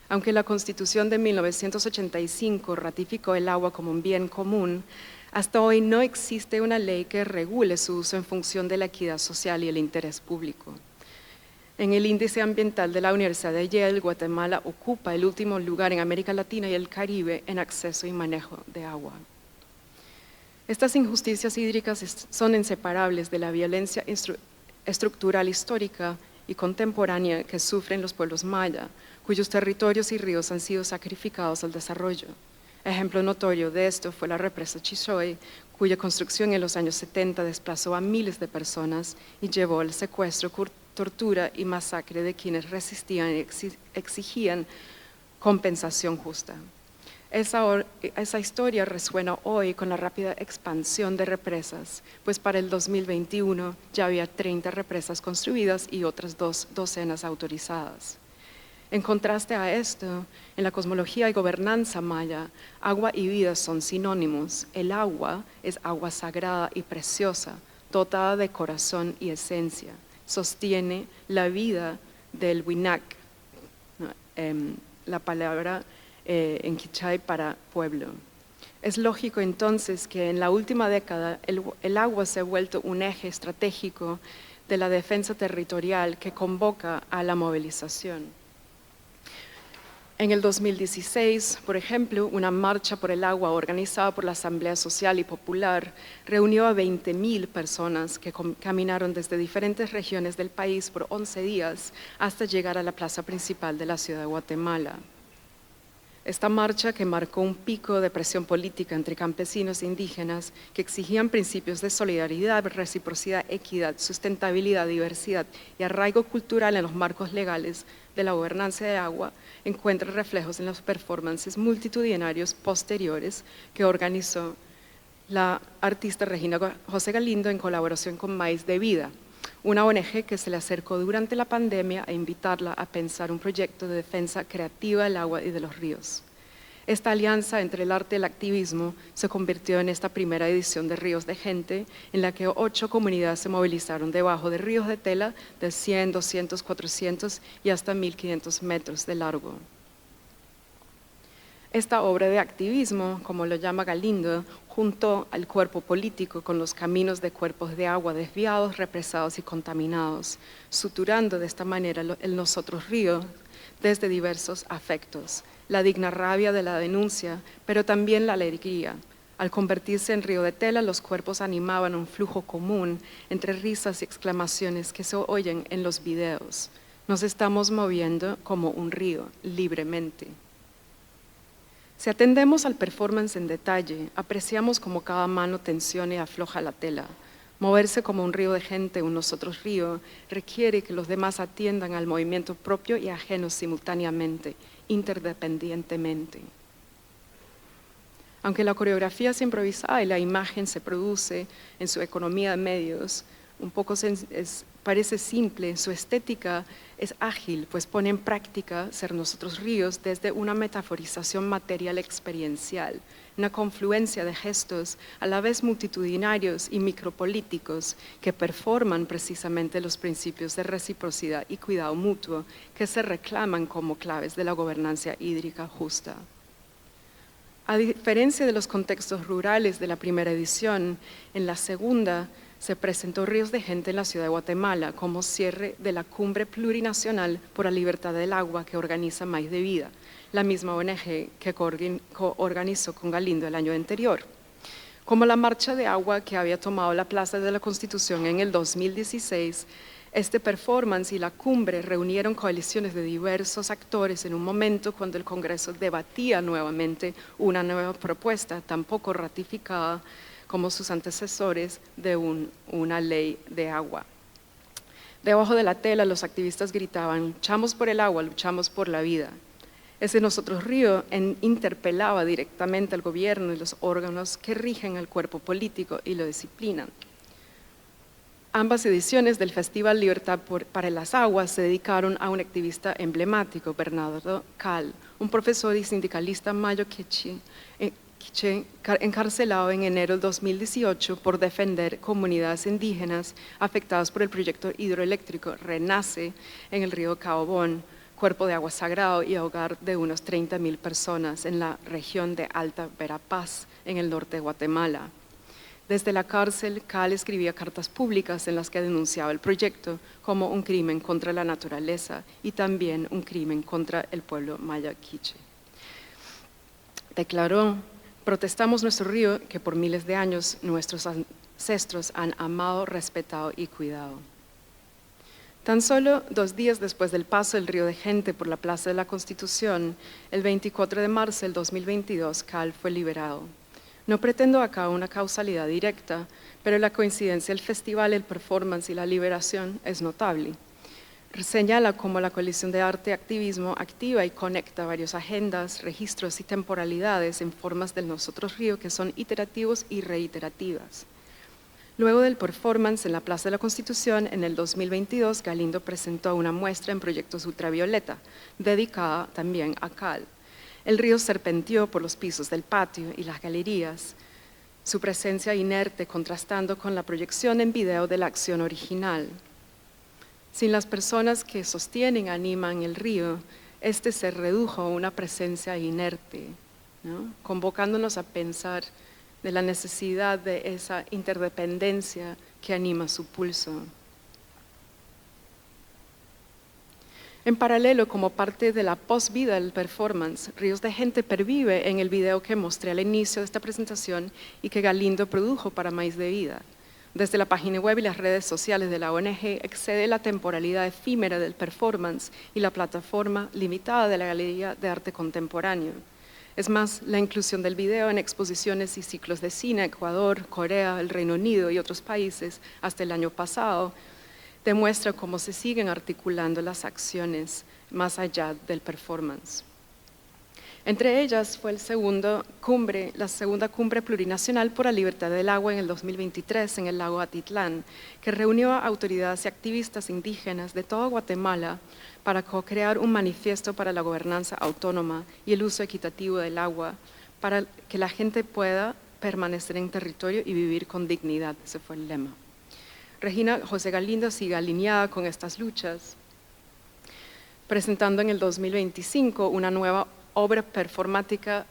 Aunque la Constitución de 1985 ratificó el agua como un bien común, hasta hoy no existe una ley que regule su uso en función de la equidad social y el interés público. En el índice ambiental de la Universidad de Yale, Guatemala ocupa el último lugar en América Latina y el Caribe en acceso y manejo de agua. Estas injusticias hídricas son inseparables de la violencia estructural histórica y contemporánea que sufren los pueblos maya, cuyos territorios y ríos han sido sacrificados al desarrollo. Ejemplo notorio de esto fue la represa Chisoy, cuya construcción en los años 70 desplazó a miles de personas y llevó al secuestro, tortura y masacre de quienes resistían y exigían compensación justa. Esa historia resuena hoy con la rápida expansión de represas, pues para el 2021 ya había 30 represas construidas y otras 2 docenas autorizadas. En contraste a esto, en la cosmología y gobernanza maya, agua y vida son sinónimos. El agua es agua sagrada y preciosa, dotada de corazón y esencia. Sostiene la vida del Winak, la palabra en Quichay para pueblo. Es lógico entonces que en la última década el agua se ha vuelto un eje estratégico de la defensa territorial que convoca a la movilización. En el 2016, por ejemplo, una marcha por el agua organizada por la Asamblea Social y Popular reunió a 20.000 personas que caminaron desde diferentes regiones del país por 11 días hasta llegar a la plaza principal de la ciudad de Guatemala. Esta marcha, que marcó un pico de presión política entre campesinos e indígenas que exigían principios de solidaridad, reciprocidad, equidad, sustentabilidad, diversidad y arraigo cultural en los marcos legales de la gobernanza de agua, encuentra reflejos en los performances multitudinarios posteriores que organizó la artista Regina José Galindo en colaboración con Maíz de Vida, una ONG que se le acercó durante la pandemia a invitarla a pensar un proyecto de defensa creativa del agua y de los ríos. Esta alianza entre el arte y el activismo se convirtió en esta primera edición de Ríos de Gente, en la que 8 comunidades se movilizaron debajo de ríos de tela de 100, 200, 400 y hasta 1.500 metros de largo. Esta obra de activismo, como lo llama Galindo, juntó al cuerpo político con los caminos de cuerpos de agua desviados, represados y contaminados, suturando de esta manera el nosotros río desde diversos afectos, la digna rabia de la denuncia, pero también la alegría. Al convertirse en río de tela, los cuerpos animaban un flujo común entre risas y exclamaciones que se oyen en los videos. Nos estamos moviendo como un río, libremente. Si atendemos al performance en detalle, apreciamos cómo cada mano tensiona y afloja la tela. Moverse como un río de gente, un nosotros río, requiere que los demás atiendan al movimiento propio y ajeno simultáneamente, interdependientemente. Aunque la coreografía es improvisada y la imagen se produce en su economía de medios, un poco parece simple, su estética es ágil, pues pone en práctica ser nosotros ríos desde una metaforización material experiencial, una confluencia de gestos a la vez multitudinarios y micropolíticos que performan precisamente los principios de reciprocidad y cuidado mutuo que se reclaman como claves de la gobernanza hídrica justa. A diferencia de los contextos rurales de la primera edición, en la segunda se presentó Ríos de Gente en la ciudad de Guatemala como cierre de la Cumbre Plurinacional por la Libertad del Agua que organiza Maíz de Vida, la misma ONG que organizó con Galindo el año anterior. Como la marcha de agua que había tomado la Plaza de la Constitución en el 2016, este performance y la cumbre reunieron coaliciones de diversos actores en un momento cuando el Congreso debatía nuevamente una nueva propuesta, tampoco ratificada como sus antecesores de una ley de agua. Debajo de la tela los activistas gritaban: luchamos por el agua, luchamos por la vida. Ese nosotros río interpelaba directamente al gobierno y los órganos que rigen al cuerpo político y lo disciplinan. Ambas ediciones del Festival Libertad para las Aguas se dedicaron a un activista emblemático, Bernardo Cal, un profesor y sindicalista mayo quiché, encarcelado en enero de 2018 por defender comunidades indígenas afectadas por el proyecto hidroeléctrico Renace en el río Caobón, cuerpo de agua sagrado y hogar de unos 30.000 personas en la región de Alta Verapaz, en el norte de Guatemala. Desde la cárcel, Cal escribía cartas públicas en las que denunciaba el proyecto como un crimen contra la naturaleza y también un crimen contra el pueblo maya quiché. Declaró: protestamos nuestro río que por miles de años nuestros ancestros han amado, respetado y cuidado. Tan solo 2 días después del paso del río de gente por la Plaza de la Constitución, el 24 de marzo del 2022, Cal fue liberado. No pretendo acá una causalidad directa, pero la coincidencia del festival, el performance y la liberación es notable. Señala cómo la coalición de arte y activismo activa y conecta varias agendas, registros y temporalidades en formas del Nosotros Río que son iterativos y reiterativas. Luego del performance en la Plaza de la Constitución, en el 2022, Galindo presentó una muestra en proyectos ultravioleta, dedicada también a Cal. El río serpenteó por los pisos del patio y las galerías, su presencia inerte contrastando con la proyección en video de la acción original. Sin las personas que sostienen, animan el río, este se redujo a una presencia inerte, ¿no? Convocándonos a pensar de la necesidad de esa interdependencia que anima su pulso. En paralelo, como parte de la post-vida del performance, Ríos de Gente pervive en el video que mostré al inicio de esta presentación y que Galindo produjo para Maíz de Vida. Desde la página web y las redes sociales de la ONG excede la temporalidad efímera del performance y la plataforma limitada de la Galería de Arte Contemporáneo. Es más, la inclusión del video en exposiciones y ciclos de cine, Ecuador, Corea, el Reino Unido y otros países hasta el año pasado, demuestra cómo se siguen articulando las acciones más allá del performance. Entre ellas fue la segunda cumbre plurinacional por la libertad del agua en el 2023 en el lago Atitlán, que reunió a autoridades y activistas indígenas de todo Guatemala para co-crear un manifiesto para la gobernanza autónoma y el uso equitativo del agua para que la gente pueda permanecer en territorio y vivir con dignidad. Ese fue el lema. Regina José Galindo sigue alineada con estas luchas, presentando en el 2025 una nueva obra poética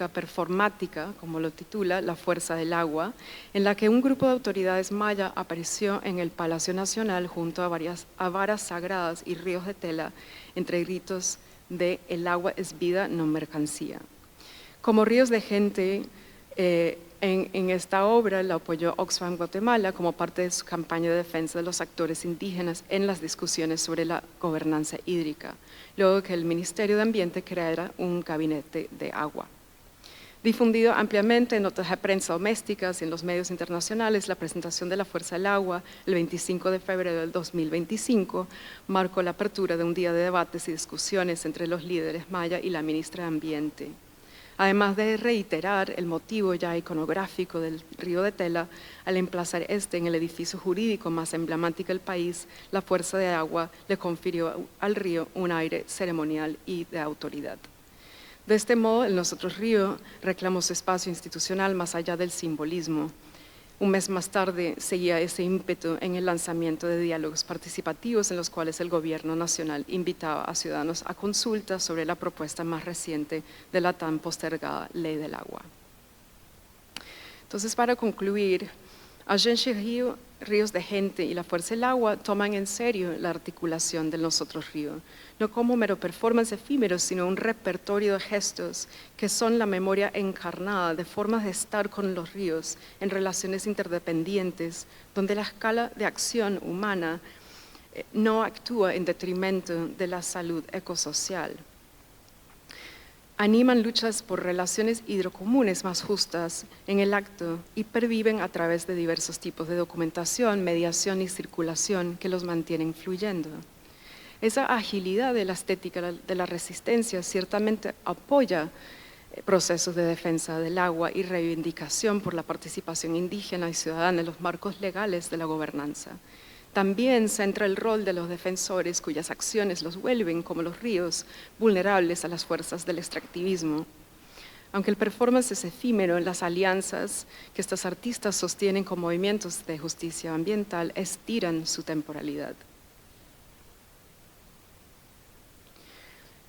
performática, como lo titula, La Fuerza del Agua, en la que un grupo de autoridades maya apareció en el Palacio Nacional junto a varas sagradas y ríos de tela, entre gritos de "el agua es vida, no mercancía". Como Ríos de Gente, en esta obra la apoyó Oxfam Guatemala como parte de su campaña de defensa de los actores indígenas en las discusiones sobre la gobernanza hídrica, luego que el Ministerio de Ambiente creara un gabinete de agua. Difundido ampliamente en notas de prensa domésticas y en los medios internacionales, la presentación de La Fuerza del Agua el 25 de febrero del 2025 marcó la apertura de un día de debates y discusiones entre los líderes maya y la ministra de Ambiente. Además de reiterar el motivo ya iconográfico del río de tela, al emplazar en el edificio jurídico más emblemático del país, La Fuerza de Agua le confirió al río un aire ceremonial y de autoridad. De este modo, el Nosotros Río reclamó su espacio institucional más allá del simbolismo. Un mes más tarde seguía ese ímpetu en el lanzamiento de diálogos participativos en los cuales el gobierno nacional invitaba a ciudadanos a consultas sobre la propuesta más reciente de la tan postergada Ley del Agua. Entonces, para concluir, Agencia Río, Ríos de Gente y La Fuerza del Agua toman en serio la articulación del Nosotros Río, no como mero performance efímero, sino un repertorio de gestos que son la memoria encarnada de formas de estar con los ríos en relaciones interdependientes, donde la escala de acción humana no actúa en detrimento de la salud ecosocial. Animan luchas por relaciones hidrocomunes más justas en el acto y perviven a través de diversos tipos de documentación, mediación y circulación que los mantienen fluyendo. Esa agilidad de la estética de la resistencia ciertamente apoya procesos de defensa del agua y reivindicación por la participación indígena y ciudadana en los marcos legales de la gobernanza. También centra el rol de los defensores cuyas acciones los vuelven, como los ríos, vulnerables a las fuerzas del extractivismo. Aunque el performance es efímero, las alianzas que estos artistas sostienen con movimientos de justicia ambiental estiran su temporalidad.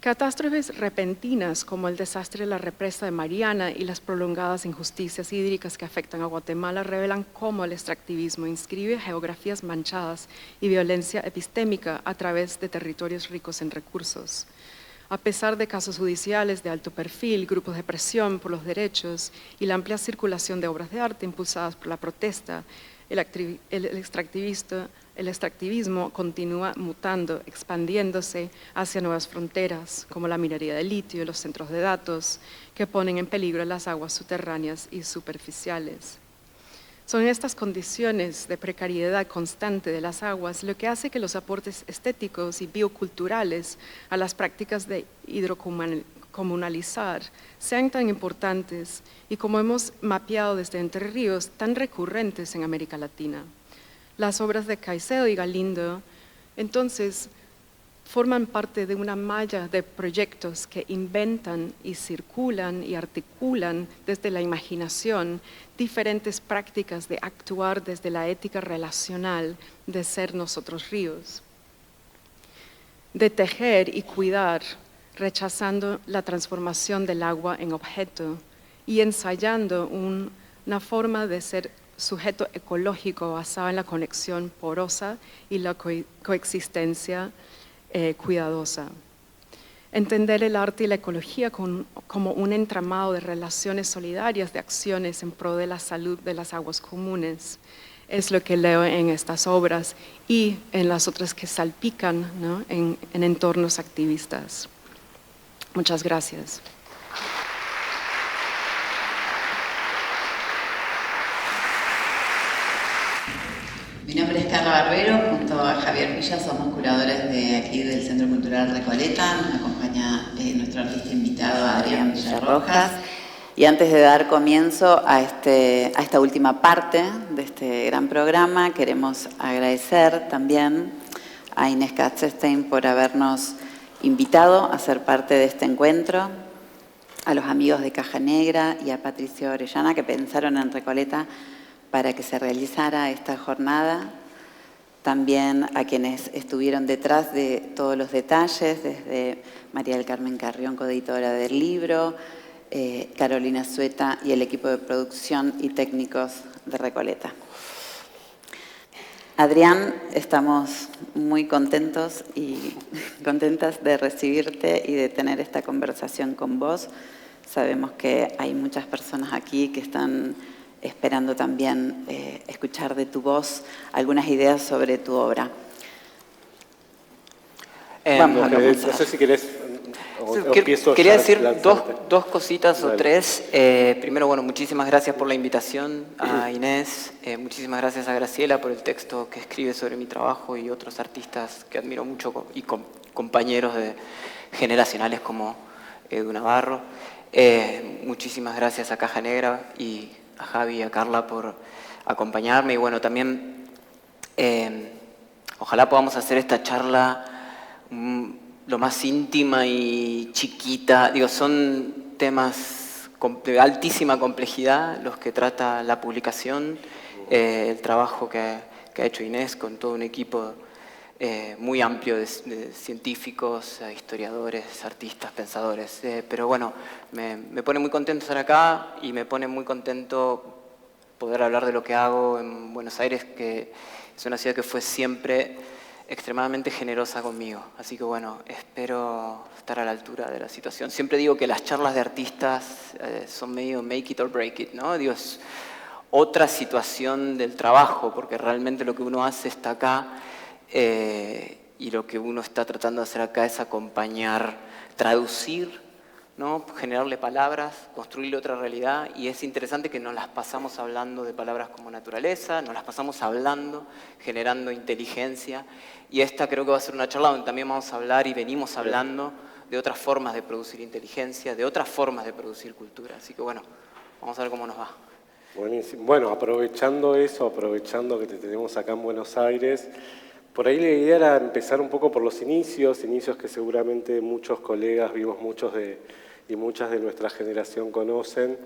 Catástrofes repentinas como el desastre de la represa de Mariana y las prolongadas injusticias hídricas que afectan a Guatemala revelan cómo el extractivismo inscribe geografías manchadas y violencia epistémica a través de territorios ricos en recursos. A pesar de casos judiciales de alto perfil, grupos de presión por los derechos y la amplia circulación de obras de arte impulsadas por la protesta, el extractivismo continúa mutando, expandiéndose hacia nuevas fronteras, como la minería de litio y los centros de datos, que ponen en peligro las aguas subterráneas y superficiales. Son estas condiciones de precariedad constante de las aguas lo que hace que los aportes estéticos y bioculturales a las prácticas de hidrocomunalizar sean tan importantes y, como hemos mapeado desde Entre Ríos, tan recurrentes en América Latina. Las obras de Caicedo y Galindo, entonces, forman parte de una malla de proyectos que inventan y circulan y articulan desde la imaginación diferentes prácticas de actuar desde la ética relacional de ser nosotros ríos, de tejer y cuidar, rechazando la transformación del agua en objeto y ensayando una forma de ser sujeto ecológico basado en la conexión porosa y la coexistencia cuidadosa. Entender el arte y la ecología como un entramado de relaciones solidarias, de acciones en pro de la salud de las aguas comunes, es lo que leo en estas obras y en las otras que salpican, ¿no?, en entornos activistas. Muchas gracias. Mi nombre es Carla Barbero, junto a Javier Villa somos curadores de aquí del Centro Cultural Recoleta. Nos acompaña nuestro artista invitado Adrián Villarrojas. Y antes de dar comienzo a esta última parte de este gran programa, queremos agradecer también a Inés Katzenstein por habernos invitado a ser parte de este encuentro, a los amigos de Caja Negra y a Patricio Orellana que pensaron en Recoleta para que se realizara esta jornada, también a quienes estuvieron detrás de todos los detalles, desde María del Carmen Carrión, coeditora del libro, Carolina Sueta y el equipo de producción y técnicos de Recoleta. Adrián, estamos muy contentos y contentas de recibirte y de tener esta conversación con vos. Sabemos que hay muchas personas aquí que están esperando también escuchar de tu voz algunas ideas sobre tu obra. Vamos a comenzar. No sé si querés... Quería decir dos cositas o tres. Primero, bueno, muchísimas gracias por la invitación a Inés. Muchísimas gracias a Graciela por el texto que escribe sobre mi trabajo y otros artistas que admiro mucho y compañeros generacionales como Edu Navarro. Muchísimas gracias a Caja Negra y a Javi y a Carla por acompañarme. Y bueno, también ojalá podamos hacer esta charla lo más íntima y chiquita. Digo, son temas de altísima complejidad los que trata la publicación, el trabajo que ha hecho Inés con todo un equipo muy amplio de científicos, historiadores, artistas, pensadores. Pero bueno, me pone muy contento estar acá y me pone muy contento poder hablar de lo que hago en Buenos Aires, que es una ciudad que fue siempre extremadamente generosa conmigo. Así que bueno, espero estar a la altura de la situación. Siempre digo que las charlas de artistas son medio make it or break it, ¿no? Digo, es otra situación del trabajo, porque realmente lo que uno hace está acá y lo que uno está tratando de hacer acá es acompañar, traducir, ¿no? Generarle palabras, construirle otra realidad, y es interesante que nos las pasamos hablando de palabras como naturaleza, nos las pasamos hablando, generando inteligencia, y esta creo que va a ser una charla donde también vamos a hablar y venimos hablando de otras formas de producir inteligencia, de otras formas de producir cultura. Así que bueno, vamos a ver cómo nos va. Buenísimo. Bueno, aprovechando eso, aprovechando que te tenemos acá en Buenos Aires, por ahí la idea era empezar un poco por los inicios que seguramente muchos colegas, vimos y muchas de nuestra generación conocen.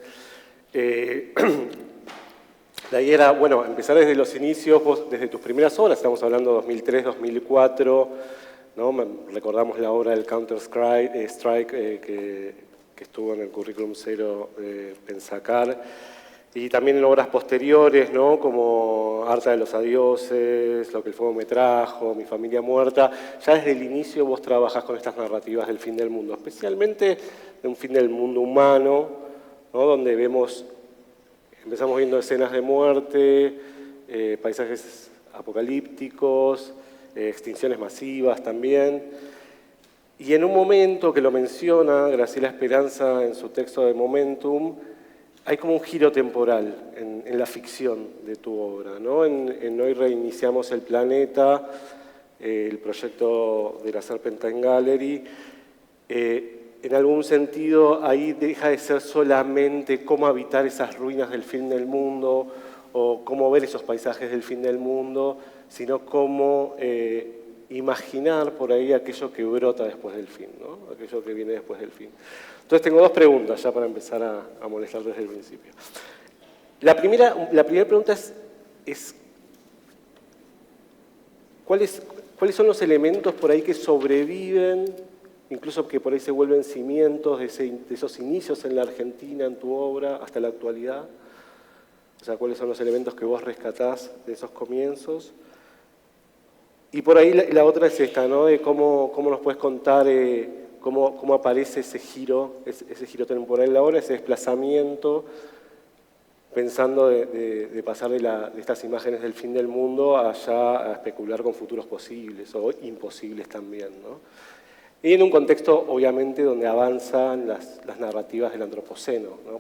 La idea era, bueno, empezar desde los inicios, vos desde tus primeras obras, estamos hablando de 2003, 2004, ¿no? Recordamos la obra del Counter-Strike que estuvo en el currículum cero de Pensacar, y también en obras posteriores, ¿no? Como Harta de los Adioses, Lo que el fuego me trajo, Mi familia muerta. Ya desde el inicio vos trabajás con estas narrativas del fin del mundo, especialmente de un fin del mundo humano, ¿no? Donde empezamos viendo escenas de muerte, paisajes apocalípticos, extinciones masivas también. Y en un momento que lo menciona Graciela Esperanza en su texto de Momentum, hay como un giro temporal en la ficción de tu obra, ¿no? En Hoy reiniciamos el planeta, el proyecto de la Serpentine Gallery, en algún sentido ahí deja de ser solamente cómo habitar esas ruinas del fin del mundo o cómo ver esos paisajes del fin del mundo, sino cómo imaginar por ahí aquello que brota después del fin, ¿no? Aquello que viene después del fin. Entonces tengo dos preguntas ya para empezar a molestar desde el principio. La primera pregunta es ¿cuáles son los elementos por ahí que sobreviven, incluso que por ahí se vuelven cimientos de esos inicios en la Argentina, en tu obra, hasta la actualidad? O sea, ¿cuáles son los elementos que vos rescatás de esos comienzos? Y por ahí la otra es esta, ¿no? De cómo nos puedes contar cómo aparece ese giro temporal en la obra, ese desplazamiento, pensando de pasar de estas imágenes del fin del mundo allá a especular con futuros posibles o imposibles también, ¿no? Y en un contexto, obviamente, donde avanzan las narrativas del antropoceno, ¿no?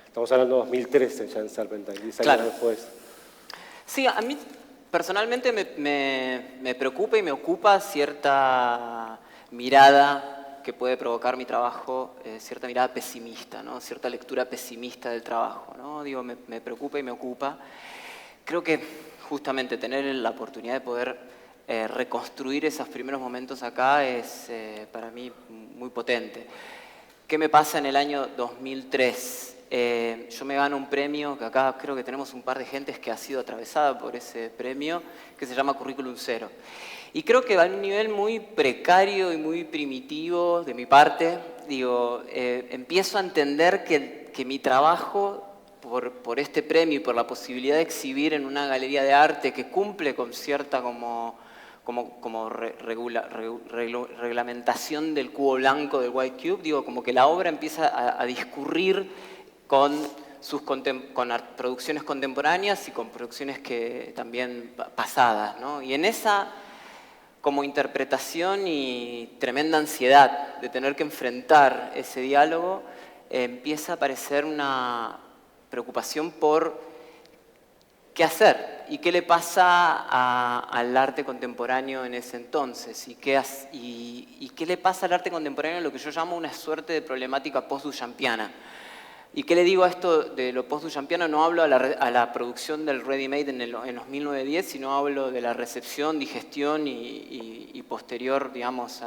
Estamos hablando de 2013 ya en Serpentine, 10 años después. Sí, a mí personalmente me preocupa y me ocupa cierta mirada que puede provocar mi trabajo, cierta mirada pesimista, ¿no? Cierta lectura pesimista del trabajo, ¿no? Digo, me preocupa y me ocupa. Creo que justamente tener la oportunidad de poder reconstruir esos primeros momentos acá es para mí muy potente. ¿Qué me pasa en el año 2003? Yo me gano un premio, que acá creo que tenemos un par de gentes que ha sido atravesada por ese premio, que se llama Currículum Cero. Y creo que va a un nivel muy precario y muy primitivo de mi parte. Digo, empiezo a entender que mi trabajo, por este premio y por la posibilidad de exhibir en una galería de arte que cumple con cierta reglamentación del cubo blanco del White Cube, digo, como que la obra empieza a discurrir con producciones contemporáneas y con producciones que también pasadas, ¿no? Y en esa como interpretación y tremenda ansiedad de tener que enfrentar ese diálogo, empieza a aparecer una preocupación por qué hacer y qué le pasa al arte contemporáneo en ese entonces y qué le pasa al arte contemporáneo en lo que yo llamo una suerte de problemática post-duchampiana. ¿Y qué le digo a esto de lo post-duchampiano? No hablo a la producción del ready-made en los 1910, sino hablo de la recepción, digestión y posterior, digamos,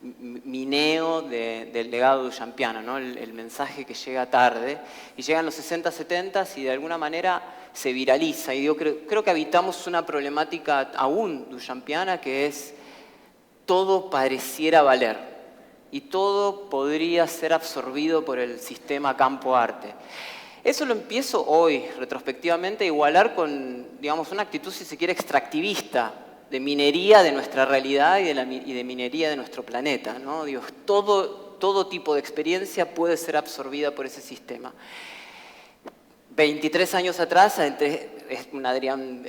mineo del legado duchampiano, ¿no? El mensaje que llega tarde. Y llega en los 60, 70 y de alguna manera se viraliza. Y creo que habitamos una problemática aún duchampiana que es todo pareciera valer. Y todo podría ser absorbido por el sistema campo-arte. Eso lo empiezo hoy, retrospectivamente, a igualar con, digamos, una actitud, si se quiere, extractivista, de minería de nuestra realidad y de minería de nuestro planeta, ¿no? Digo, todo tipo de experiencia puede ser absorbida por ese sistema. 23 años atrás, es un Adrián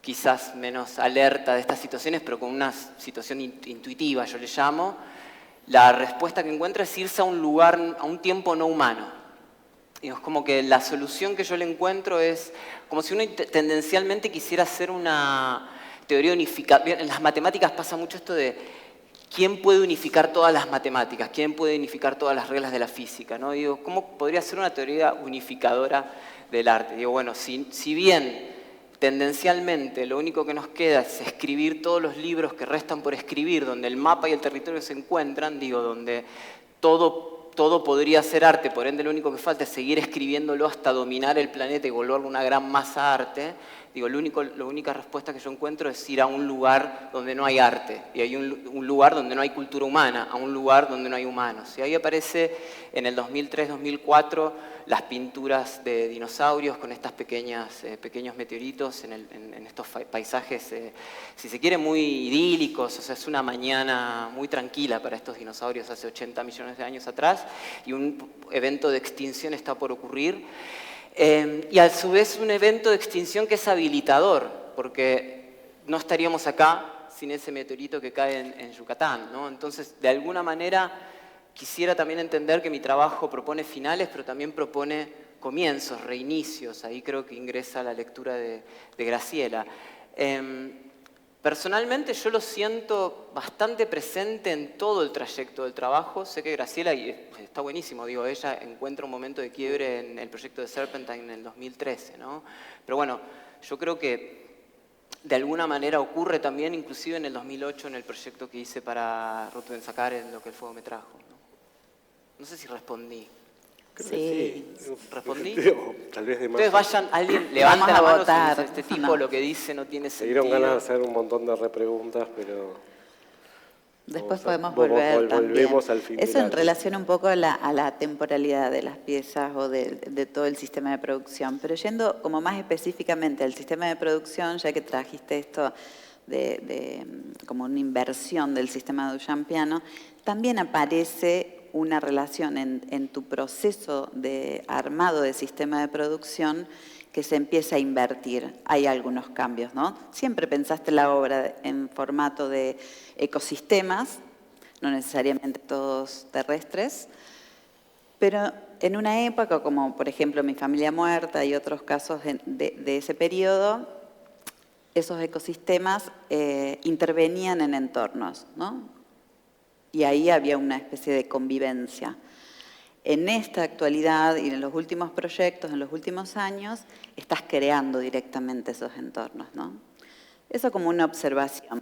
quizás menos alerta de estas situaciones, pero con una situación intuitiva, yo le llamo. La respuesta que encuentra es irse a un lugar, a un tiempo no humano. Es como que la solución que yo le encuentro es como si uno tendencialmente quisiera hacer una teoría unificada. En las matemáticas pasa mucho esto de ¿quién puede unificar todas las matemáticas? ¿Quién puede unificar todas las reglas de la física? ¿No? Digo, ¿cómo podría ser una teoría unificadora del arte? Digo, bueno, si bien tendencialmente lo único que nos queda es escribir todos los libros que restan por escribir, donde el mapa y el territorio se encuentran, digo, donde todo podría ser arte, por ende lo único que falta es seguir escribiéndolo hasta dominar el planeta y volverlo una gran masa arte. Digo, la única respuesta que yo encuentro es ir a un lugar donde no hay arte, y hay un lugar donde no hay cultura humana, a un lugar donde no hay humanos. Y ahí aparece en el 2003-2004 las pinturas de dinosaurios con estas pequeños meteoritos en estos paisajes, si se quiere, muy idílicos. O sea, es una mañana muy tranquila para estos dinosaurios hace 80 millones de años atrás, y un evento de extinción está por ocurrir. Y a su vez un evento de extinción que es habilitador, porque no estaríamos acá sin ese meteorito que cae en Yucatán, ¿no? Entonces, de alguna manera, quisiera también entender que mi trabajo propone finales, pero también propone comienzos, reinicios. Ahí creo que ingresa la lectura de Graciela. Personalmente yo lo siento bastante presente en todo el trayecto del trabajo. Sé que Graciela, y está buenísimo, digo, ella encuentra un momento de quiebre en el proyecto de Serpentine en el 2013, ¿no? Pero bueno, yo creo que de alguna manera ocurre también, inclusive en el 2008, en el proyecto que hice para Ruth Ben-Sakar, en Lo que el fuego me trajo, ¿no? No sé si respondí. Creo que sí. ¿Respondí? Digo, tal vez de más. Ustedes vayan, alguien levanta la mano votar. si dice, este tipo lo que dice no tiene Se sentido. dieron ganas de hacer un montón de repreguntas, pero... Después podemos volver también. Volvemos al fin. Eso en relación un poco a la temporalidad de las piezas o de todo el sistema de producción. Pero yendo como más específicamente al sistema de producción, ya que trajiste esto de como una inversión del sistema duchampiano, también aparece una relación en tu proceso de armado de sistema de producción que se empieza a invertir. Hay algunos cambios, ¿no? Siempre pensaste la obra en formato de ecosistemas, no necesariamente todos terrestres, pero en una época como, por ejemplo, Mi familia muerta y otros casos de ese periodo, esos ecosistemas intervenían en entornos, ¿no? Y ahí había una especie de convivencia. En esta actualidad y en los últimos proyectos, en los últimos años, estás creando directamente esos entornos, ¿no? Eso como una observación.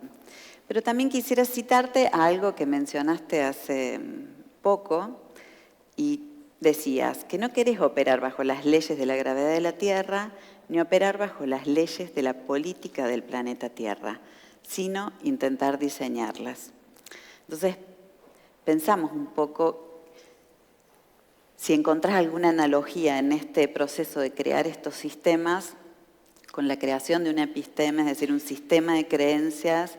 Pero también quisiera citarte a algo que mencionaste hace poco y decías que no querés operar bajo las leyes de la gravedad de la Tierra ni operar bajo las leyes de la política del planeta Tierra, sino intentar diseñarlas. Entonces, pensamos un poco si encontrás alguna analogía en este proceso de crear estos sistemas con la creación de una episteme, es decir, un sistema de creencias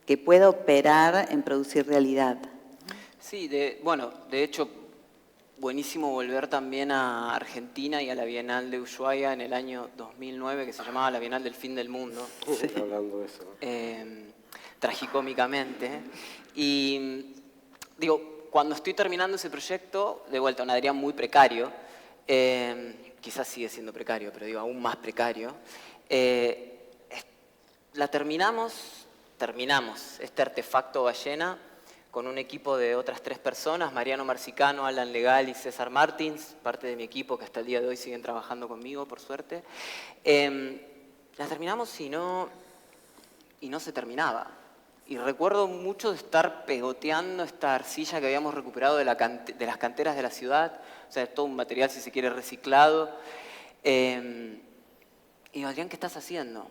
que pueda operar en producir realidad. Sí, de hecho, buenísimo volver también a Argentina y a la Bienal de Ushuaia en el año 2009, que se llamaba la Bienal del Fin del Mundo. Sí. Hablando de eso. Tragicómicamente. Y digo, cuando estoy terminando ese proyecto, de vuelta, un Adrián muy precario, quizás sigue siendo precario, pero digo, aún más precario, terminamos este artefacto ballena con un equipo de otras 3 personas, Mariano Marcicano, Alan Legal y César Martins, parte de mi equipo que hasta el día de hoy siguen trabajando conmigo, por suerte. La terminamos y no se terminaba. Y recuerdo mucho de estar pegoteando esta arcilla que habíamos recuperado de las canteras de la ciudad, o sea, todo un material, si se quiere, reciclado. Y digo, Adrián, ¿qué estás haciendo?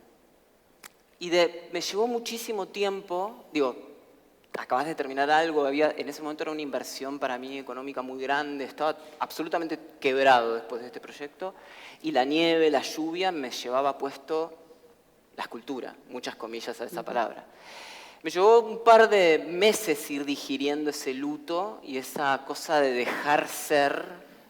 Y me llevó muchísimo tiempo, digo, acabas de terminar algo, en ese momento era una inversión para mí económica muy grande, estaba absolutamente quebrado después de este proyecto, y la nieve, la lluvia me llevaba puesto la escultura, muchas comillas a esa palabra. Me llevó un par de meses ir digiriendo ese luto y esa cosa de dejar ser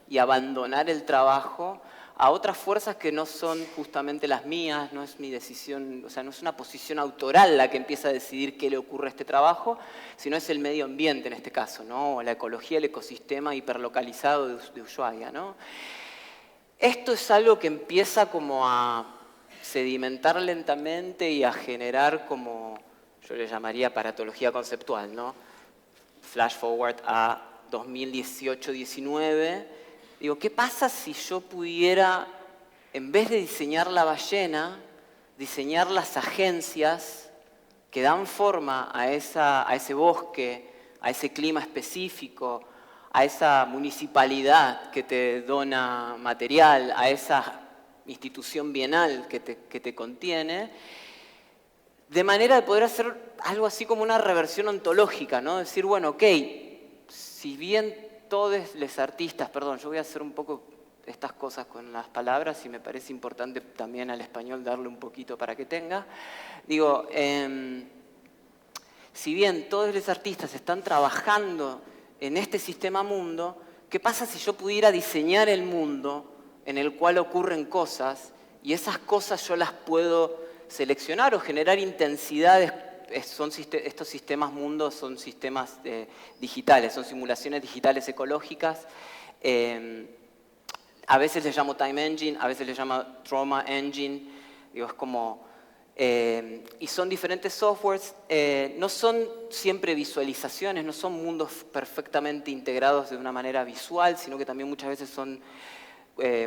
y abandonar el trabajo a otras fuerzas que no son justamente las mías, no es mi decisión, o sea, no es una posición autoral la que empieza a decidir qué le ocurre a este trabajo, sino es el medio ambiente en este caso, ¿no? O la ecología, el ecosistema hiperlocalizado de Ushuaia, ¿no? Esto es algo que empieza como a sedimentar lentamente y a generar como, yo le llamaría paratología conceptual, ¿no? flash forward a 2018-19, digo, ¿qué pasa si yo pudiera, en vez de diseñar la ballena, diseñar las agencias que dan forma a ese bosque, a ese clima específico, a esa municipalidad que te dona material, a esa institución bienal que te contiene, de manera de poder hacer algo así como una reversión ontológica, ¿no? Decir, bueno, ok, si bien todos los artistas, perdón, yo voy a hacer un poco estas cosas con las palabras y me parece importante también al español darle un poquito para que tenga, digo, si bien todos los artistas están trabajando en este sistema mundo, ¿qué pasa si yo pudiera diseñar el mundo en el cual ocurren cosas y esas cosas yo las puedo seleccionar o generar intensidades? Estos sistemas mundos son sistemas digitales, son simulaciones digitales ecológicas. A veces les llamo Time Engine, a veces les llamo Trauma Engine. Digo, es como... y son diferentes softwares, no son siempre visualizaciones, no son mundos perfectamente integrados de una manera visual, sino que también muchas veces son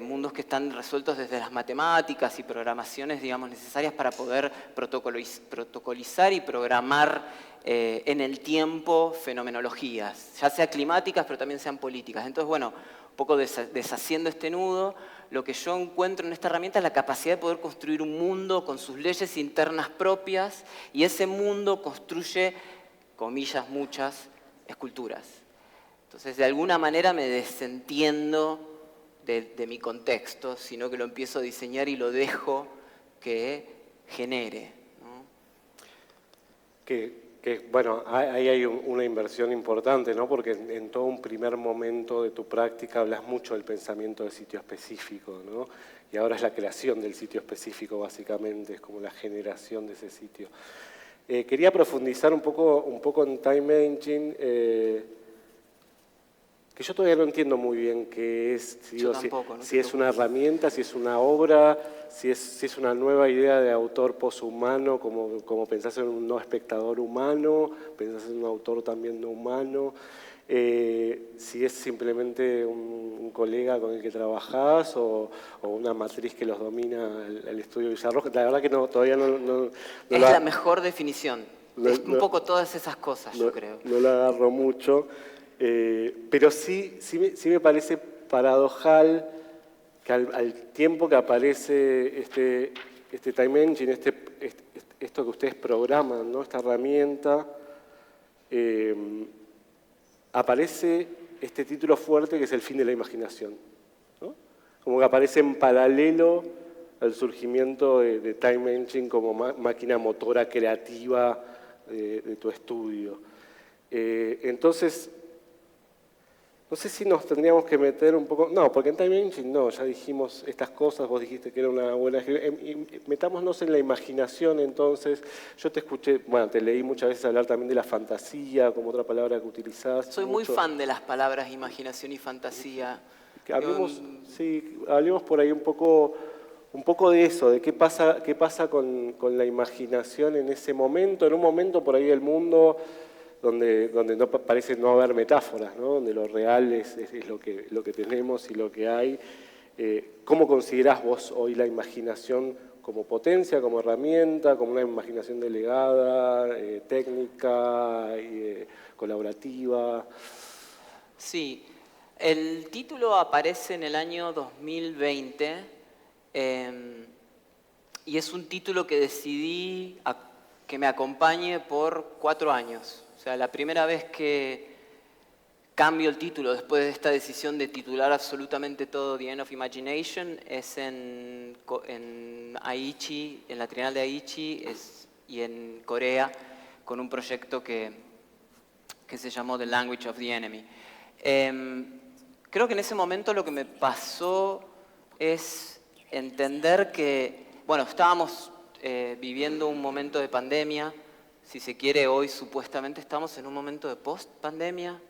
mundos que están resueltos desde las matemáticas y programaciones, digamos, necesarias para poder protocolizar y programar en el tiempo fenomenologías, ya sea climáticas, pero también sean políticas. Entonces, bueno, un poco deshaciendo este nudo, lo que yo encuentro en esta herramienta es la capacidad de poder construir un mundo con sus leyes internas propias, y ese mundo construye, comillas muchas, esculturas. Entonces, de alguna manera me desentiendo de mi contexto, sino que lo empiezo a diseñar y lo dejo que genere, ¿no? Bueno, ahí hay una inversión importante, ¿no? Porque en todo un primer momento de tu práctica hablas mucho del pensamiento de sitio específico, ¿no? Y ahora es la creación del sitio específico, básicamente, es como la generación de ese sitio. Quería profundizar un poco en Time Engine, que yo todavía no entiendo muy bien qué es, si es una herramienta, si es una obra, si es una nueva idea de autor poshumano, como pensás en un no espectador humano, pensás en un autor también no humano, si es simplemente un colega con el que trabajás o una matriz que los domina el estudio Villarroja. La verdad que todavía no es la mejor definición, es un poco todas esas cosas, yo creo. No la agarro mucho. Pero sí me parece paradojal que al tiempo que aparece este Time Engine, esto que ustedes programan, ¿no? Esta herramienta, aparece este título fuerte que es el fin de la imaginación, ¿no? Como que aparece en paralelo al surgimiento de Time Engine como máquina motora creativa de tu estudio. Entonces, no sé si nos tendríamos que meter un poco... No, porque en Time Engine no, ya dijimos estas cosas, vos dijiste que era una buena... Metámonos en la imaginación, entonces. Yo te escuché, bueno, te leí muchas veces hablar también de la fantasía, como otra palabra que utilizás. Soy muy fan de las palabras imaginación y fantasía. Hablemos por ahí un poco de eso, de qué pasa con la imaginación en ese momento, en un momento por ahí del mundo... Donde no, parece no haber metáforas, ¿no? Donde lo real es lo que tenemos y lo que hay. ¿Cómo considerás vos hoy la imaginación como potencia, como herramienta, como una imaginación delegada, técnica, colaborativa? Sí, el título aparece en el año 2020 y es un título que decidí que me acompañe por 4 años. O sea, la primera vez que cambio el título después de esta decisión de titular absolutamente todo The End of Imagination es en Aichi, en la Trienal de Aichi y en Corea, con un proyecto que se llamó The Language of the Enemy. Creo que en ese momento lo que me pasó es entender que, bueno, estábamos viviendo un momento de pandemia. Si se quiere, hoy supuestamente estamos en un momento de post-pandemia,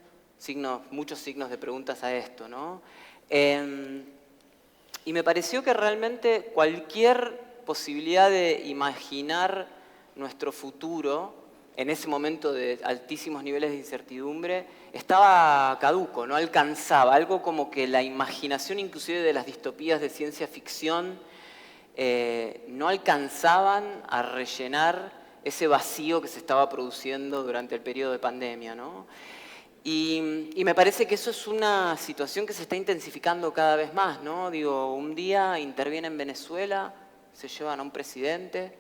muchos signos de preguntas a esto, ¿no? Y me pareció que realmente cualquier posibilidad de imaginar nuestro futuro en ese momento de altísimos niveles de incertidumbre, estaba caduco, no alcanzaba, algo como que la imaginación inclusive de las distopías de ciencia ficción no alcanzaban a rellenar ese vacío que se estaba produciendo durante el periodo de pandemia, ¿no? Y me parece que eso es una situación que se está intensificando cada vez más, ¿no? Digo, un día interviene en Venezuela, se llevan a un presidente,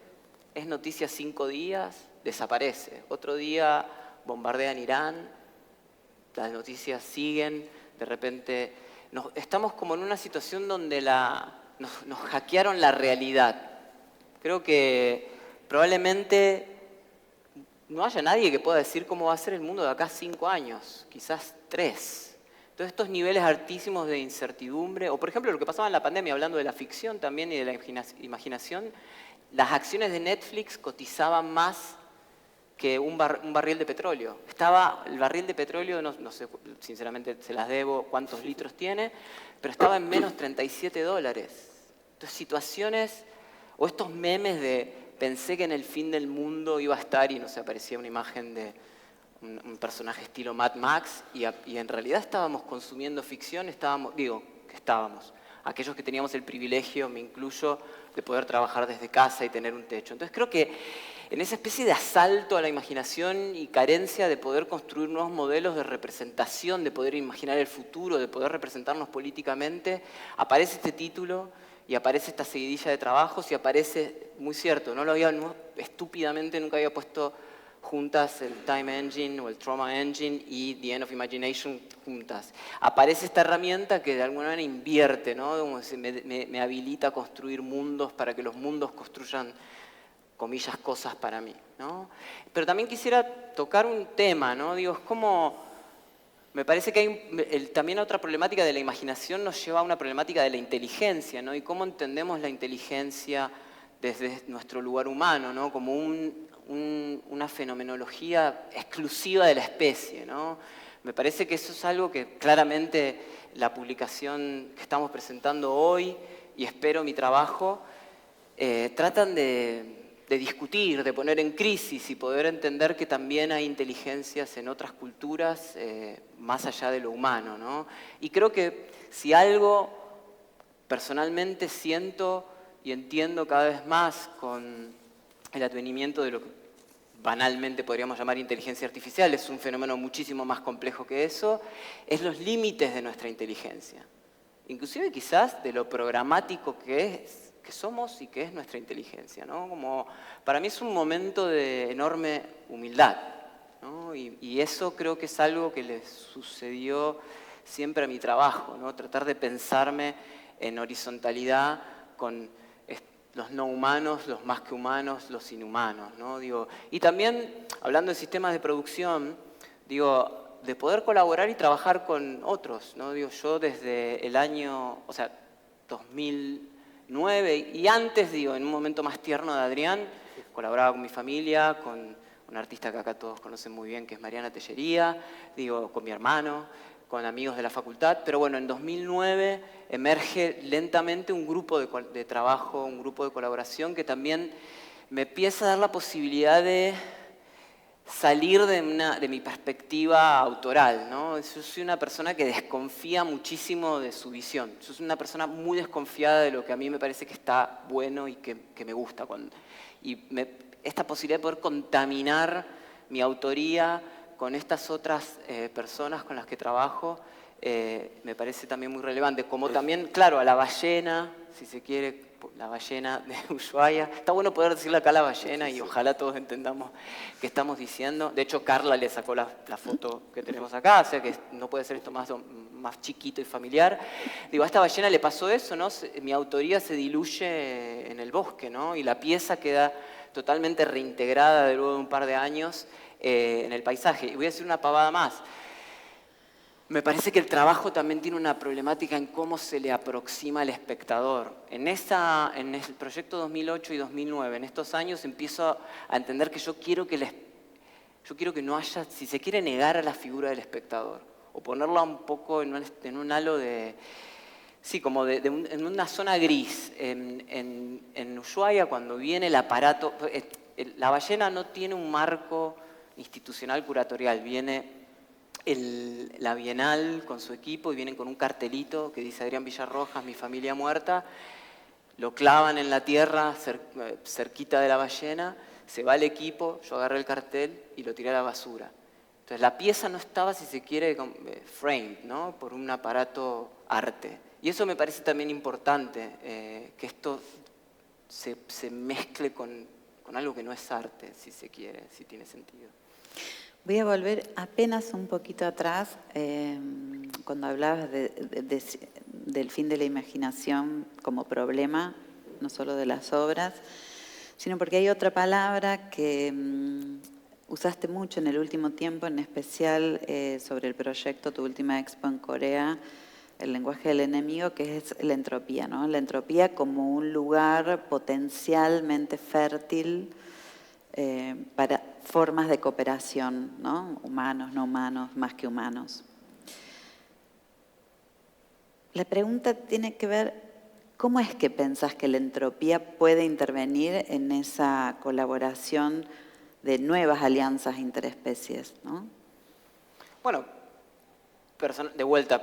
es noticia 5 días, desaparece. Otro día bombardean Irán, las noticias siguen, de repente estamos como en una situación donde nos hackearon la realidad. Creo que probablemente no haya nadie que pueda decir cómo va a ser el mundo de acá a 5 años, quizás 3. Entonces estos niveles altísimos de incertidumbre, o por ejemplo lo que pasaba en la pandemia, hablando de la ficción también y de la imaginación, las acciones de Netflix cotizaban más que un barril de petróleo. Estaba el barril de petróleo, no sé, sinceramente se las debo cuántos litros tiene, pero estaba en menos $37. Entonces situaciones, o estos memes de pensé que en el fin del mundo iba a estar y no se aparecía una imagen de un personaje estilo Mad Max y en realidad estábamos consumiendo ficción, aquellos que teníamos el privilegio, me incluyo, de poder trabajar desde casa y tener un techo. Entonces creo que en esa especie de asalto a la imaginación y carencia de poder construir nuevos modelos de representación, de poder imaginar el futuro, de poder representarnos políticamente, aparece este título y aparece esta seguidilla de trabajos y aparece, muy cierto, estúpidamente nunca había puesto juntas el Time Engine o el Trauma Engine y The End of Imagination juntas. Aparece esta herramienta que de alguna manera invierte, ¿no? Me habilita a construir mundos para que los mundos construyan, comillas, cosas para mí, ¿no? Pero también quisiera tocar un tema, ¿no? Digo, es como... Me parece que hay también otra problemática de la imaginación nos lleva a una problemática de la inteligencia, ¿no? Y cómo entendemos la inteligencia desde nuestro lugar humano, ¿no? Como una fenomenología exclusiva de la especie, ¿no? Me parece que eso es algo que claramente la publicación que estamos presentando hoy, y espero mi trabajo, tratan de discutir, de poner en crisis y poder entender que también hay inteligencias en otras culturas más allá de lo humano, ¿no? Y creo que si algo personalmente siento y entiendo cada vez más con el advenimiento de lo que banalmente podríamos llamar inteligencia artificial, es un fenómeno muchísimo más complejo que eso, es los límites de nuestra inteligencia. Inclusive quizás de lo programático que somos y que es nuestra inteligencia, ¿no? Como, para mí es un momento de enorme humildad, ¿no? Y eso creo que es algo que le sucedió siempre a mi trabajo, ¿no? Tratar de pensarme en horizontalidad con los no humanos, los más que humanos, los inhumanos, ¿no? Digo, y también, hablando de sistemas de producción, digo, de poder colaborar y trabajar con otros, ¿no? Digo, yo desde el año, 2009 y antes, digo, en un momento más tierno de Adrián, colaboraba con mi familia, con un artista que acá todos conocen muy bien, que es Mariana Tellería, digo, con mi hermano, con amigos de la facultad, pero bueno, en 2009 emerge lentamente un grupo de trabajo, un grupo de colaboración que también me empieza a dar la posibilidad de salir de mi perspectiva autoral, ¿no? Yo soy una persona que desconfía muchísimo de su visión. Yo soy una persona muy desconfiada de lo que a mí me parece que está bueno y que me gusta. Esta posibilidad de poder contaminar mi autoría con estas otras personas con las que trabajo me parece también muy relevante. Como también, claro, a la ballena, si se quiere, la ballena de Ushuaia. Está bueno poder decirle acá la ballena y ojalá todos entendamos qué estamos diciendo. De hecho, Carla le sacó la foto que tenemos acá, o sea que no puede ser esto más chiquito y familiar. Digo, a esta ballena le pasó eso, ¿no? Mi autoría se diluye en el bosque, ¿no? Y la pieza queda totalmente reintegrada de luego de un par de años en el paisaje. Y voy a decir una pavada más. Me parece que el trabajo también tiene una problemática en cómo se le aproxima al espectador. En el proyecto 2008 y 2009, en estos años, empiezo a entender que yo quiero que no haya, si se quiere, negar a la figura del espectador, o ponerla un poco en un halo de... Sí, como en una zona gris. En Ushuaia, cuando viene el aparato... La ballena no tiene un marco institucional curatorial. Viene la Bienal con su equipo y vienen con un cartelito que dice Adrián Villarrojas, mi familia muerta, lo clavan en la tierra cerquita de la ballena, se va el equipo, yo agarré el cartel y lo tiré a la basura. Entonces la pieza no estaba, si se quiere, framed, ¿no? Por un aparato arte. Y eso me parece también importante, que esto se mezcle con algo que no es arte, si se quiere, si tiene sentido. Voy a volver apenas un poquito atrás, cuando hablabas del fin de la imaginación como problema, no solo de las obras, sino porque hay otra palabra que usaste mucho en el último tiempo, en especial sobre el proyecto, tu última expo en Corea, el lenguaje del enemigo, que es la entropía, ¿no? La entropía como un lugar potencialmente fértil para formas de cooperación, ¿no? Humanos, no humanos, más que humanos. La pregunta tiene que ver, ¿cómo es que pensás que la entropía puede intervenir en esa colaboración de nuevas alianzas interespecies, ¿no? Bueno, de vuelta,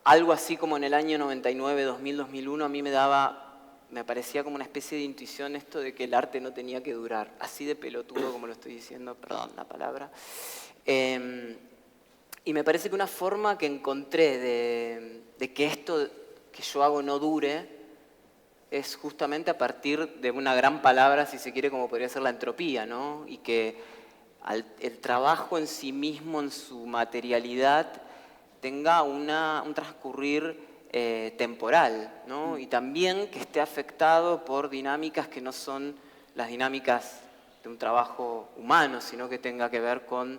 algo así como en el año 99, 2000, 2001, a mí me parecía como una especie de intuición esto de que el arte no tenía que durar, así de pelotudo como lo estoy diciendo, perdón la palabra. Y me parece que una forma que encontré de que esto que yo hago no dure es justamente a partir de una gran palabra, si se quiere, como podría ser la entropía, ¿no? Y que el trabajo en sí mismo, en su materialidad, tenga un transcurrir temporal, ¿no? Y también que esté afectado por dinámicas que no son las dinámicas de un trabajo humano, sino que tenga que ver con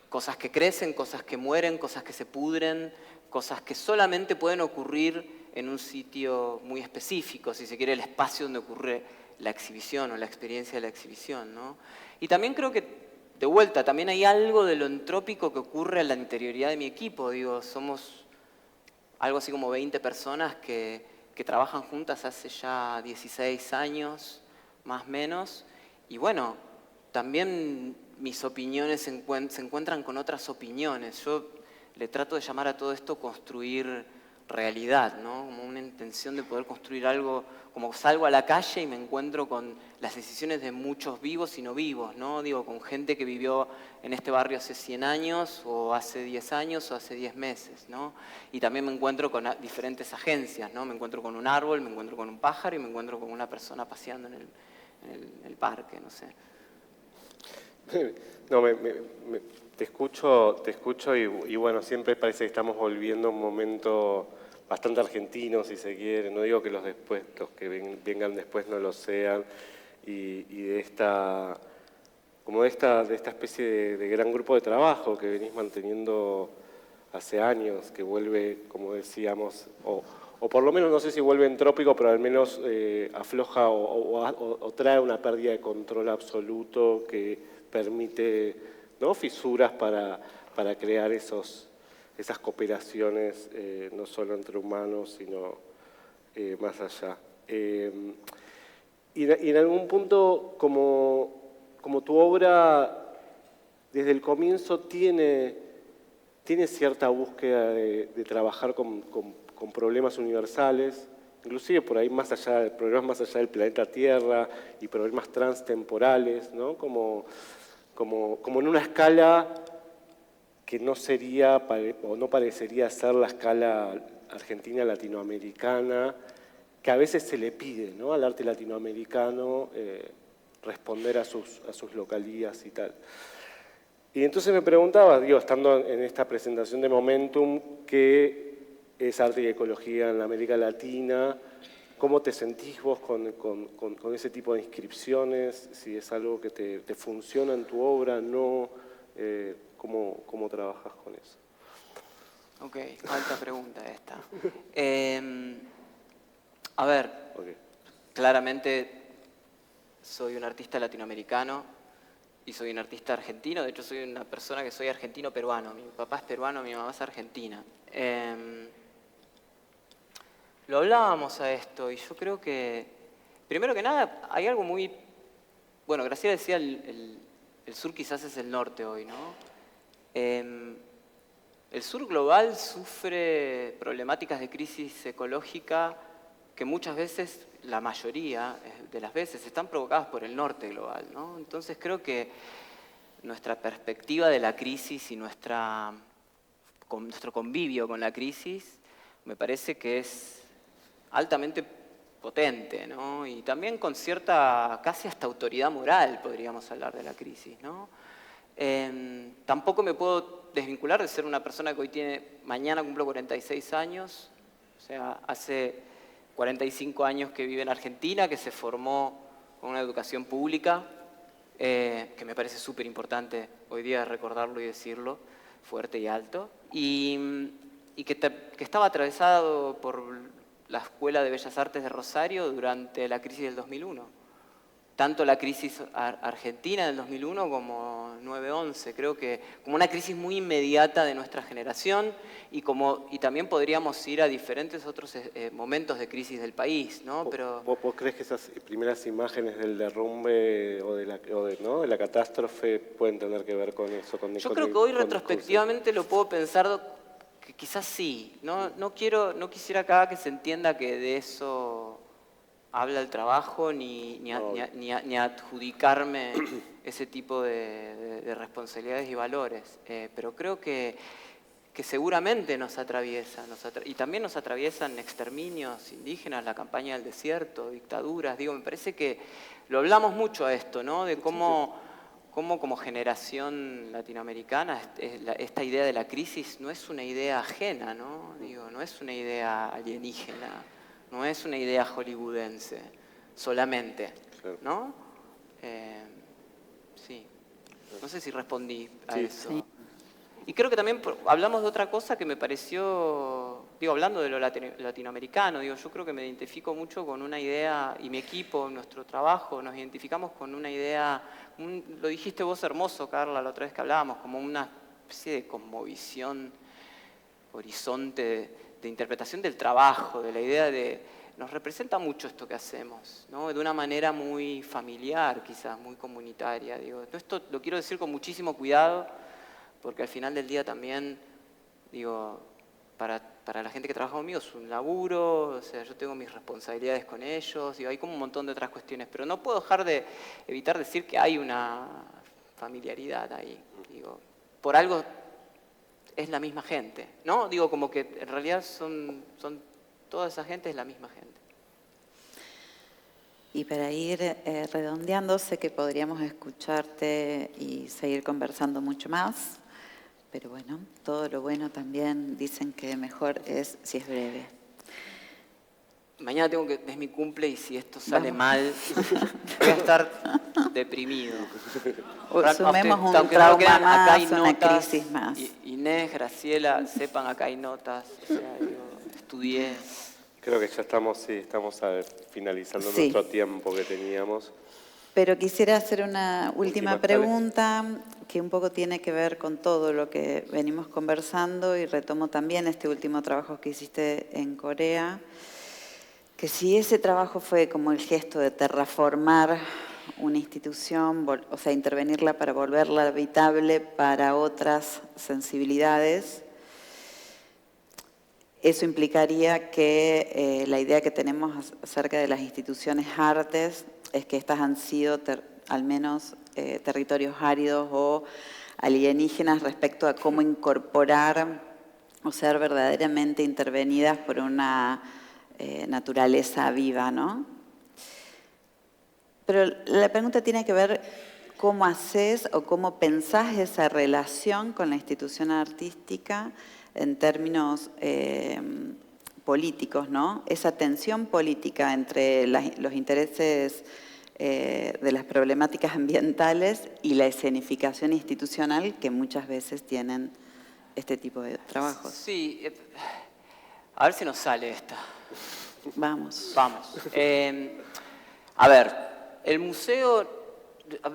cosas que crecen, cosas que mueren, cosas que se pudren, cosas que solamente pueden ocurrir en un sitio muy específico, si se quiere, el espacio donde ocurre la exhibición o la experiencia de la exhibición, ¿no? Y también creo que, de vuelta, también hay algo de lo entrópico que ocurre en la interioridad de mi equipo. Digo, somos algo así como 20 personas que trabajan juntas hace ya 16 años, más o menos. Y bueno, también mis opiniones se encuentran con otras opiniones. Yo le trato de llamar a todo esto construir realidad, ¿no? Como una intención de poder construir algo, como salgo a la calle y me encuentro con las decisiones de muchos vivos y no vivos, ¿no? Digo, con gente que vivió en este barrio hace 100 años, o hace 10 años, o hace 10 meses, ¿no? Y también me encuentro con diferentes agencias, ¿no? Me encuentro con un árbol, me encuentro con un pájaro y me encuentro con una persona paseando en el parque, no sé. No, te escucho y bueno, siempre parece que estamos volviendo a un momento bastante argentino, si se quiere. No digo que los que vengan después no lo sean, y de esta especie de gran grupo de trabajo que venís manteniendo hace años, que vuelve, como decíamos, o por lo menos no sé si vuelve entrópico, pero al menos afloja o trae una pérdida de control absoluto que permite, ¿no?, fisuras para crear esas cooperaciones, no solo entre humanos, sino más allá. Y en algún punto, como tu obra desde el comienzo tiene cierta búsqueda de trabajar con problemas universales, inclusive por ahí problemas más allá del planeta Tierra y problemas transtemporales, ¿no? Como en una escala que no sería o no parecería ser la escala argentina latinoamericana, que a veces se le pide, ¿no?, al arte latinoamericano responder a sus localías y tal. Y entonces me preguntaba, estando en esta presentación de Momentum, ¿qué es arte y ecología en la América Latina? ¿Cómo te sentís vos con ese tipo de inscripciones? Si es algo que te funciona en tu obra, ¿no? ¿Cómo trabajas con eso? Ok, alta pregunta esta. A ver, Okay. Claramente soy un artista latinoamericano y soy un artista argentino. De hecho, soy una persona que soy argentino-peruano. Mi papá es peruano, mi mamá es argentina. Lo hablábamos a esto y yo creo que, primero que nada, hay algo muy... Bueno, Graciela decía el sur quizás es el norte hoy, ¿no? El sur global sufre problemáticas de crisis ecológica que muchas veces, la mayoría de las veces, están provocadas por el norte global, ¿no? Entonces creo que nuestra perspectiva de la crisis y nuestro convivio con la crisis me parece que es altamente potente, ¿no? Y también con cierta, casi hasta autoridad moral podríamos hablar de la crisis, ¿no? Tampoco me puedo desvincular de ser una persona que hoy mañana cumplo 46 años, o sea, hace 45 años que vive en Argentina, que se formó con una educación pública, que me parece súper importante hoy día recordarlo y decirlo fuerte y alto, y que estaba atravesado por la Escuela de Bellas Artes de Rosario durante la crisis del 2001. Tanto la crisis argentina del 2001 como 9/11, creo que como una crisis muy inmediata de nuestra generación y también podríamos ir a diferentes otros momentos de crisis del país, ¿no? Pero ¿Vos crees que esas primeras imágenes del derrumbe o de la catástrofe pueden tener que ver con eso? Yo creo que hoy retrospectivamente lo puedo pensar que quizás sí. No quisiera acá que se entienda que de eso habla el trabajo, ni adjudicarme ese tipo de responsabilidades y valores. Pero creo que seguramente nos atraviesan, y también nos atraviesan exterminios indígenas, la campaña del desierto, dictaduras. Me parece que lo hablamos mucho a esto, ¿no? De cómo como generación latinoamericana esta idea de la crisis no es una idea ajena, ¿no? No es una idea alienígena. No es una idea hollywoodense solamente, ¿no? Sí. No sé si respondí a eso. Sí. Y creo que también hablamos de otra cosa que me pareció, hablando de lo latinoamericano, yo creo que me identifico mucho con una idea, y mi equipo, nuestro trabajo, nos identificamos con una idea, lo dijiste vos hermoso, Carla, la otra vez que hablábamos, como una especie de cosmovisión, horizonte de interpretación del trabajo, de la idea de... Nos representa mucho esto que hacemos, ¿no? De una manera muy familiar, quizás, muy comunitaria. Esto lo quiero decir con muchísimo cuidado, porque al final del día también, para la gente que trabaja conmigo es un laburo, o sea, yo tengo mis responsabilidades con ellos, hay como un montón de otras cuestiones, pero no puedo evitar decir que hay una familiaridad ahí. Por algo es la misma gente, ¿no? Como que en realidad toda esa gente es la misma gente. Y para ir redondeando, sé que podríamos escucharte y seguir conversando mucho más, pero bueno, todo lo bueno también dicen que mejor es si es breve. Mañana es mi cumple y si esto sale mal, voy a estar deprimido. Sumemos un trauma más, una crisis más. Inés, Graciela, sepan, acá hay notas, o sea, estudié. Creo que ya estamos finalizando nuestro tiempo que teníamos. Pero quisiera hacer una última pregunta que un poco tiene que ver con todo lo que venimos conversando y retomo también este último trabajo que hiciste en Corea, que si ese trabajo fue como el gesto de terraformar una institución, o sea, intervenirla para volverla habitable para otras sensibilidades, eso implicaría que la idea que tenemos acerca de las instituciones artes es que estas han sido al menos territorios áridos o alienígenas respecto a cómo incorporar o ser verdaderamente intervenidas por una naturaleza viva, ¿no? Pero la pregunta tiene que ver cómo haces o cómo pensás esa relación con la institución artística en términos políticos, ¿no? Esa tensión política entre los intereses de las problemáticas ambientales y la escenificación institucional que muchas veces tienen este tipo de trabajos. Sí, a ver si nos sale esta. Vamos. A ver, el museo,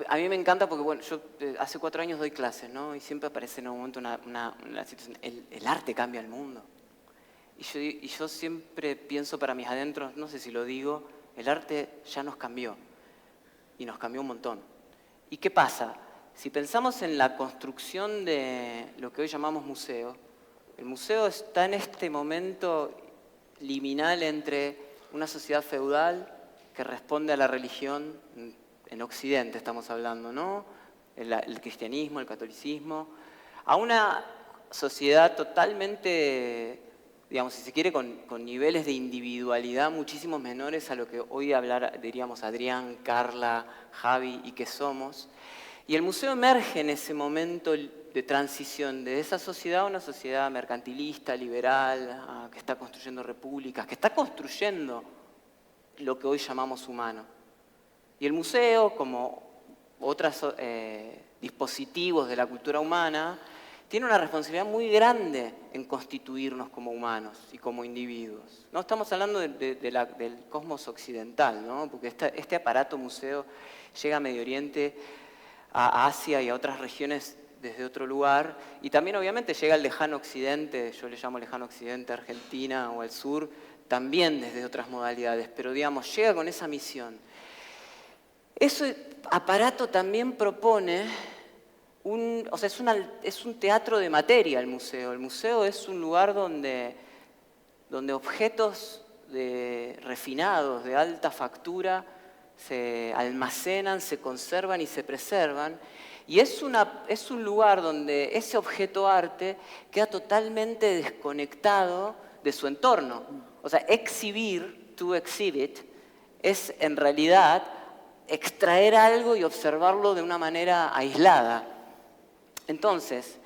a mí me encanta porque, bueno, yo hace 4 años doy clases, ¿no? Y siempre aparece en un momento una situación, el arte cambia el mundo. Y yo siempre pienso para mis adentros, no sé si lo digo, el arte ya nos cambió. Y nos cambió un montón. ¿Y qué pasa? si pensamos en la construcción de lo que hoy llamamos museo, el museo está en este momento liminal entre una sociedad feudal que responde a la religión, en Occidente estamos hablando, ¿no? El cristianismo, el catolicismo, a una sociedad totalmente, digamos, si se quiere, con niveles de individualidad muchísimo menores a lo que hoy diríamos Adrián, Carla, Javi y que somos. Y el museo emerge en ese momento de transición de esa sociedad a una sociedad mercantilista, liberal, que está construyendo repúblicas, que está construyendo lo que hoy llamamos humano. Y el museo, como otros dispositivos de la cultura humana, tiene una responsabilidad muy grande en constituirnos como humanos y como individuos. No estamos hablando del cosmos occidental, ¿no? Porque este aparato museo llega a Medio Oriente, a Asia y a otras regiones desde otro lugar, y también obviamente llega al lejano occidente, yo le llamo lejano occidente, Argentina o al sur, también desde otras modalidades, pero digamos, llega con esa misión. Ese aparato también propone, es un teatro de materia el museo. El museo es un lugar donde objetos refinados, de alta factura, se almacenan, se conservan y se preservan. Y es un lugar donde ese objeto arte queda totalmente desconectado de su entorno. O sea, exhibir, to exhibit, es en realidad extraer algo y observarlo de una manera aislada. Entonces,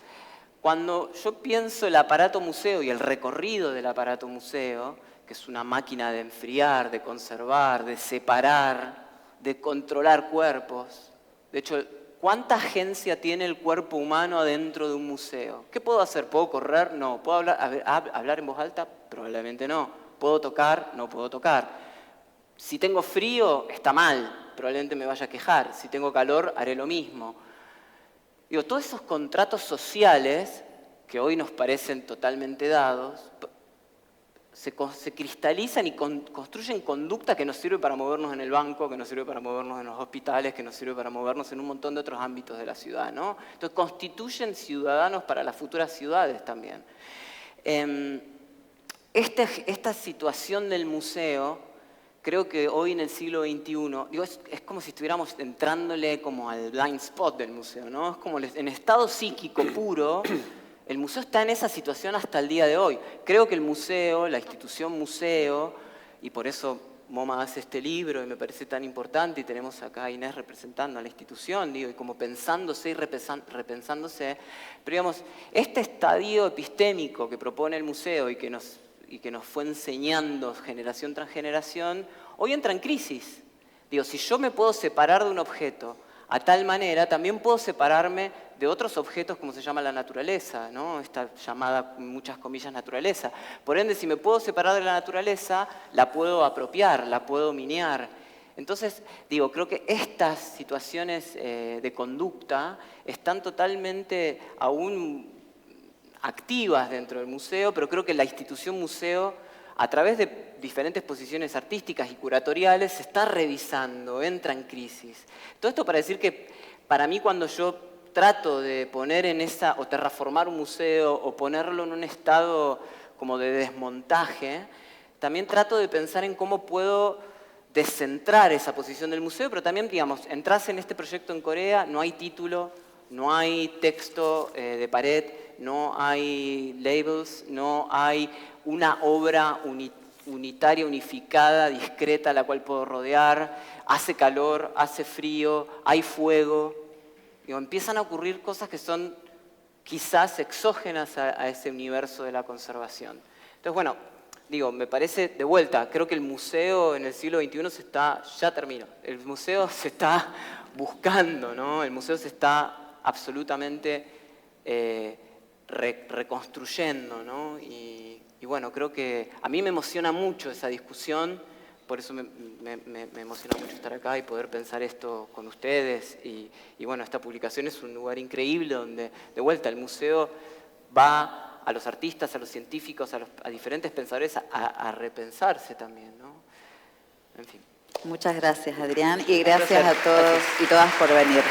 cuando yo pienso el aparato museo y el recorrido del aparato museo, que es una máquina de enfriar, de conservar, de separar, de controlar cuerpos. De hecho, ¿cuánta agencia tiene el cuerpo humano adentro de un museo? ¿Qué puedo hacer? ¿Puedo correr? No. ¿Puedo hablar en voz alta? Probablemente no. ¿Puedo tocar? No puedo tocar. Si tengo frío, está mal. Probablemente me vaya a quejar. Si tengo calor, haré lo mismo. Digo, todos esos contratos sociales, que hoy nos parecen totalmente dados, se cristalizan y construyen conducta que nos sirve para movernos en el banco, que nos sirve para movernos en los hospitales, que nos sirve para movernos en un montón de otros ámbitos de la ciudad, ¿no? Entonces constituyen ciudadanos para las futuras ciudades también. Esta situación del museo, creo que hoy en el siglo XXI, digo, es como si estuviéramos entrándole como al blind spot del museo, ¿no? Es como en estado psíquico puro. El museo está en esa situación hasta el día de hoy. Creo que el museo, la institución museo, y por eso MoMA hace este libro y me parece tan importante, y tenemos acá a Inés representando a la institución, digo, y como pensándose y repensándose, pero digamos, este estadio epistémico que propone el museo y que nos fue enseñando generación tras generación, hoy entra en crisis. Digo, si yo me puedo separar de un objeto a tal manera, también puedo separarme de otros objetos como se llama la naturaleza, ¿no? Esta llamada, en muchas comillas, naturaleza. Por ende, si me puedo separar de la naturaleza, la puedo apropiar, la puedo miniar. Entonces, digo, creo que estas situaciones de conducta están totalmente aún activas dentro del museo, pero creo que la institución museo, a través de diferentes posiciones artísticas y curatoriales, se está revisando, entra en crisis. Todo esto para decir que, para mí, cuando yo trato de poner o terraformar un museo, o ponerlo en un estado como de desmontaje, también trato de pensar en cómo puedo descentrar esa posición del museo, pero también, digamos, entras en este proyecto en Corea, no hay título, no hay texto de pared, no hay labels, no hay una obra unitaria, unificada, discreta, a la cual puedo rodear, hace calor, hace frío, hay fuego. Digo, empiezan a ocurrir cosas que son quizás exógenas a ese universo de la conservación. Entonces, bueno, digo, me parece, de vuelta, creo que el museo en el siglo XXI ya terminó, el museo se está buscando, ¿no? El museo se está absolutamente reconstruyendo, ¿no? Y bueno, creo que a mí me emociona mucho esa discusión, por eso me emociona mucho estar acá y poder pensar esto con ustedes. Y bueno, esta publicación es un lugar increíble donde, de vuelta, el museo va a los artistas, a los científicos, a diferentes pensadores a repensarse también, ¿no? En fin. Muchas gracias, Adrián, y gracias a todos y todas por venir.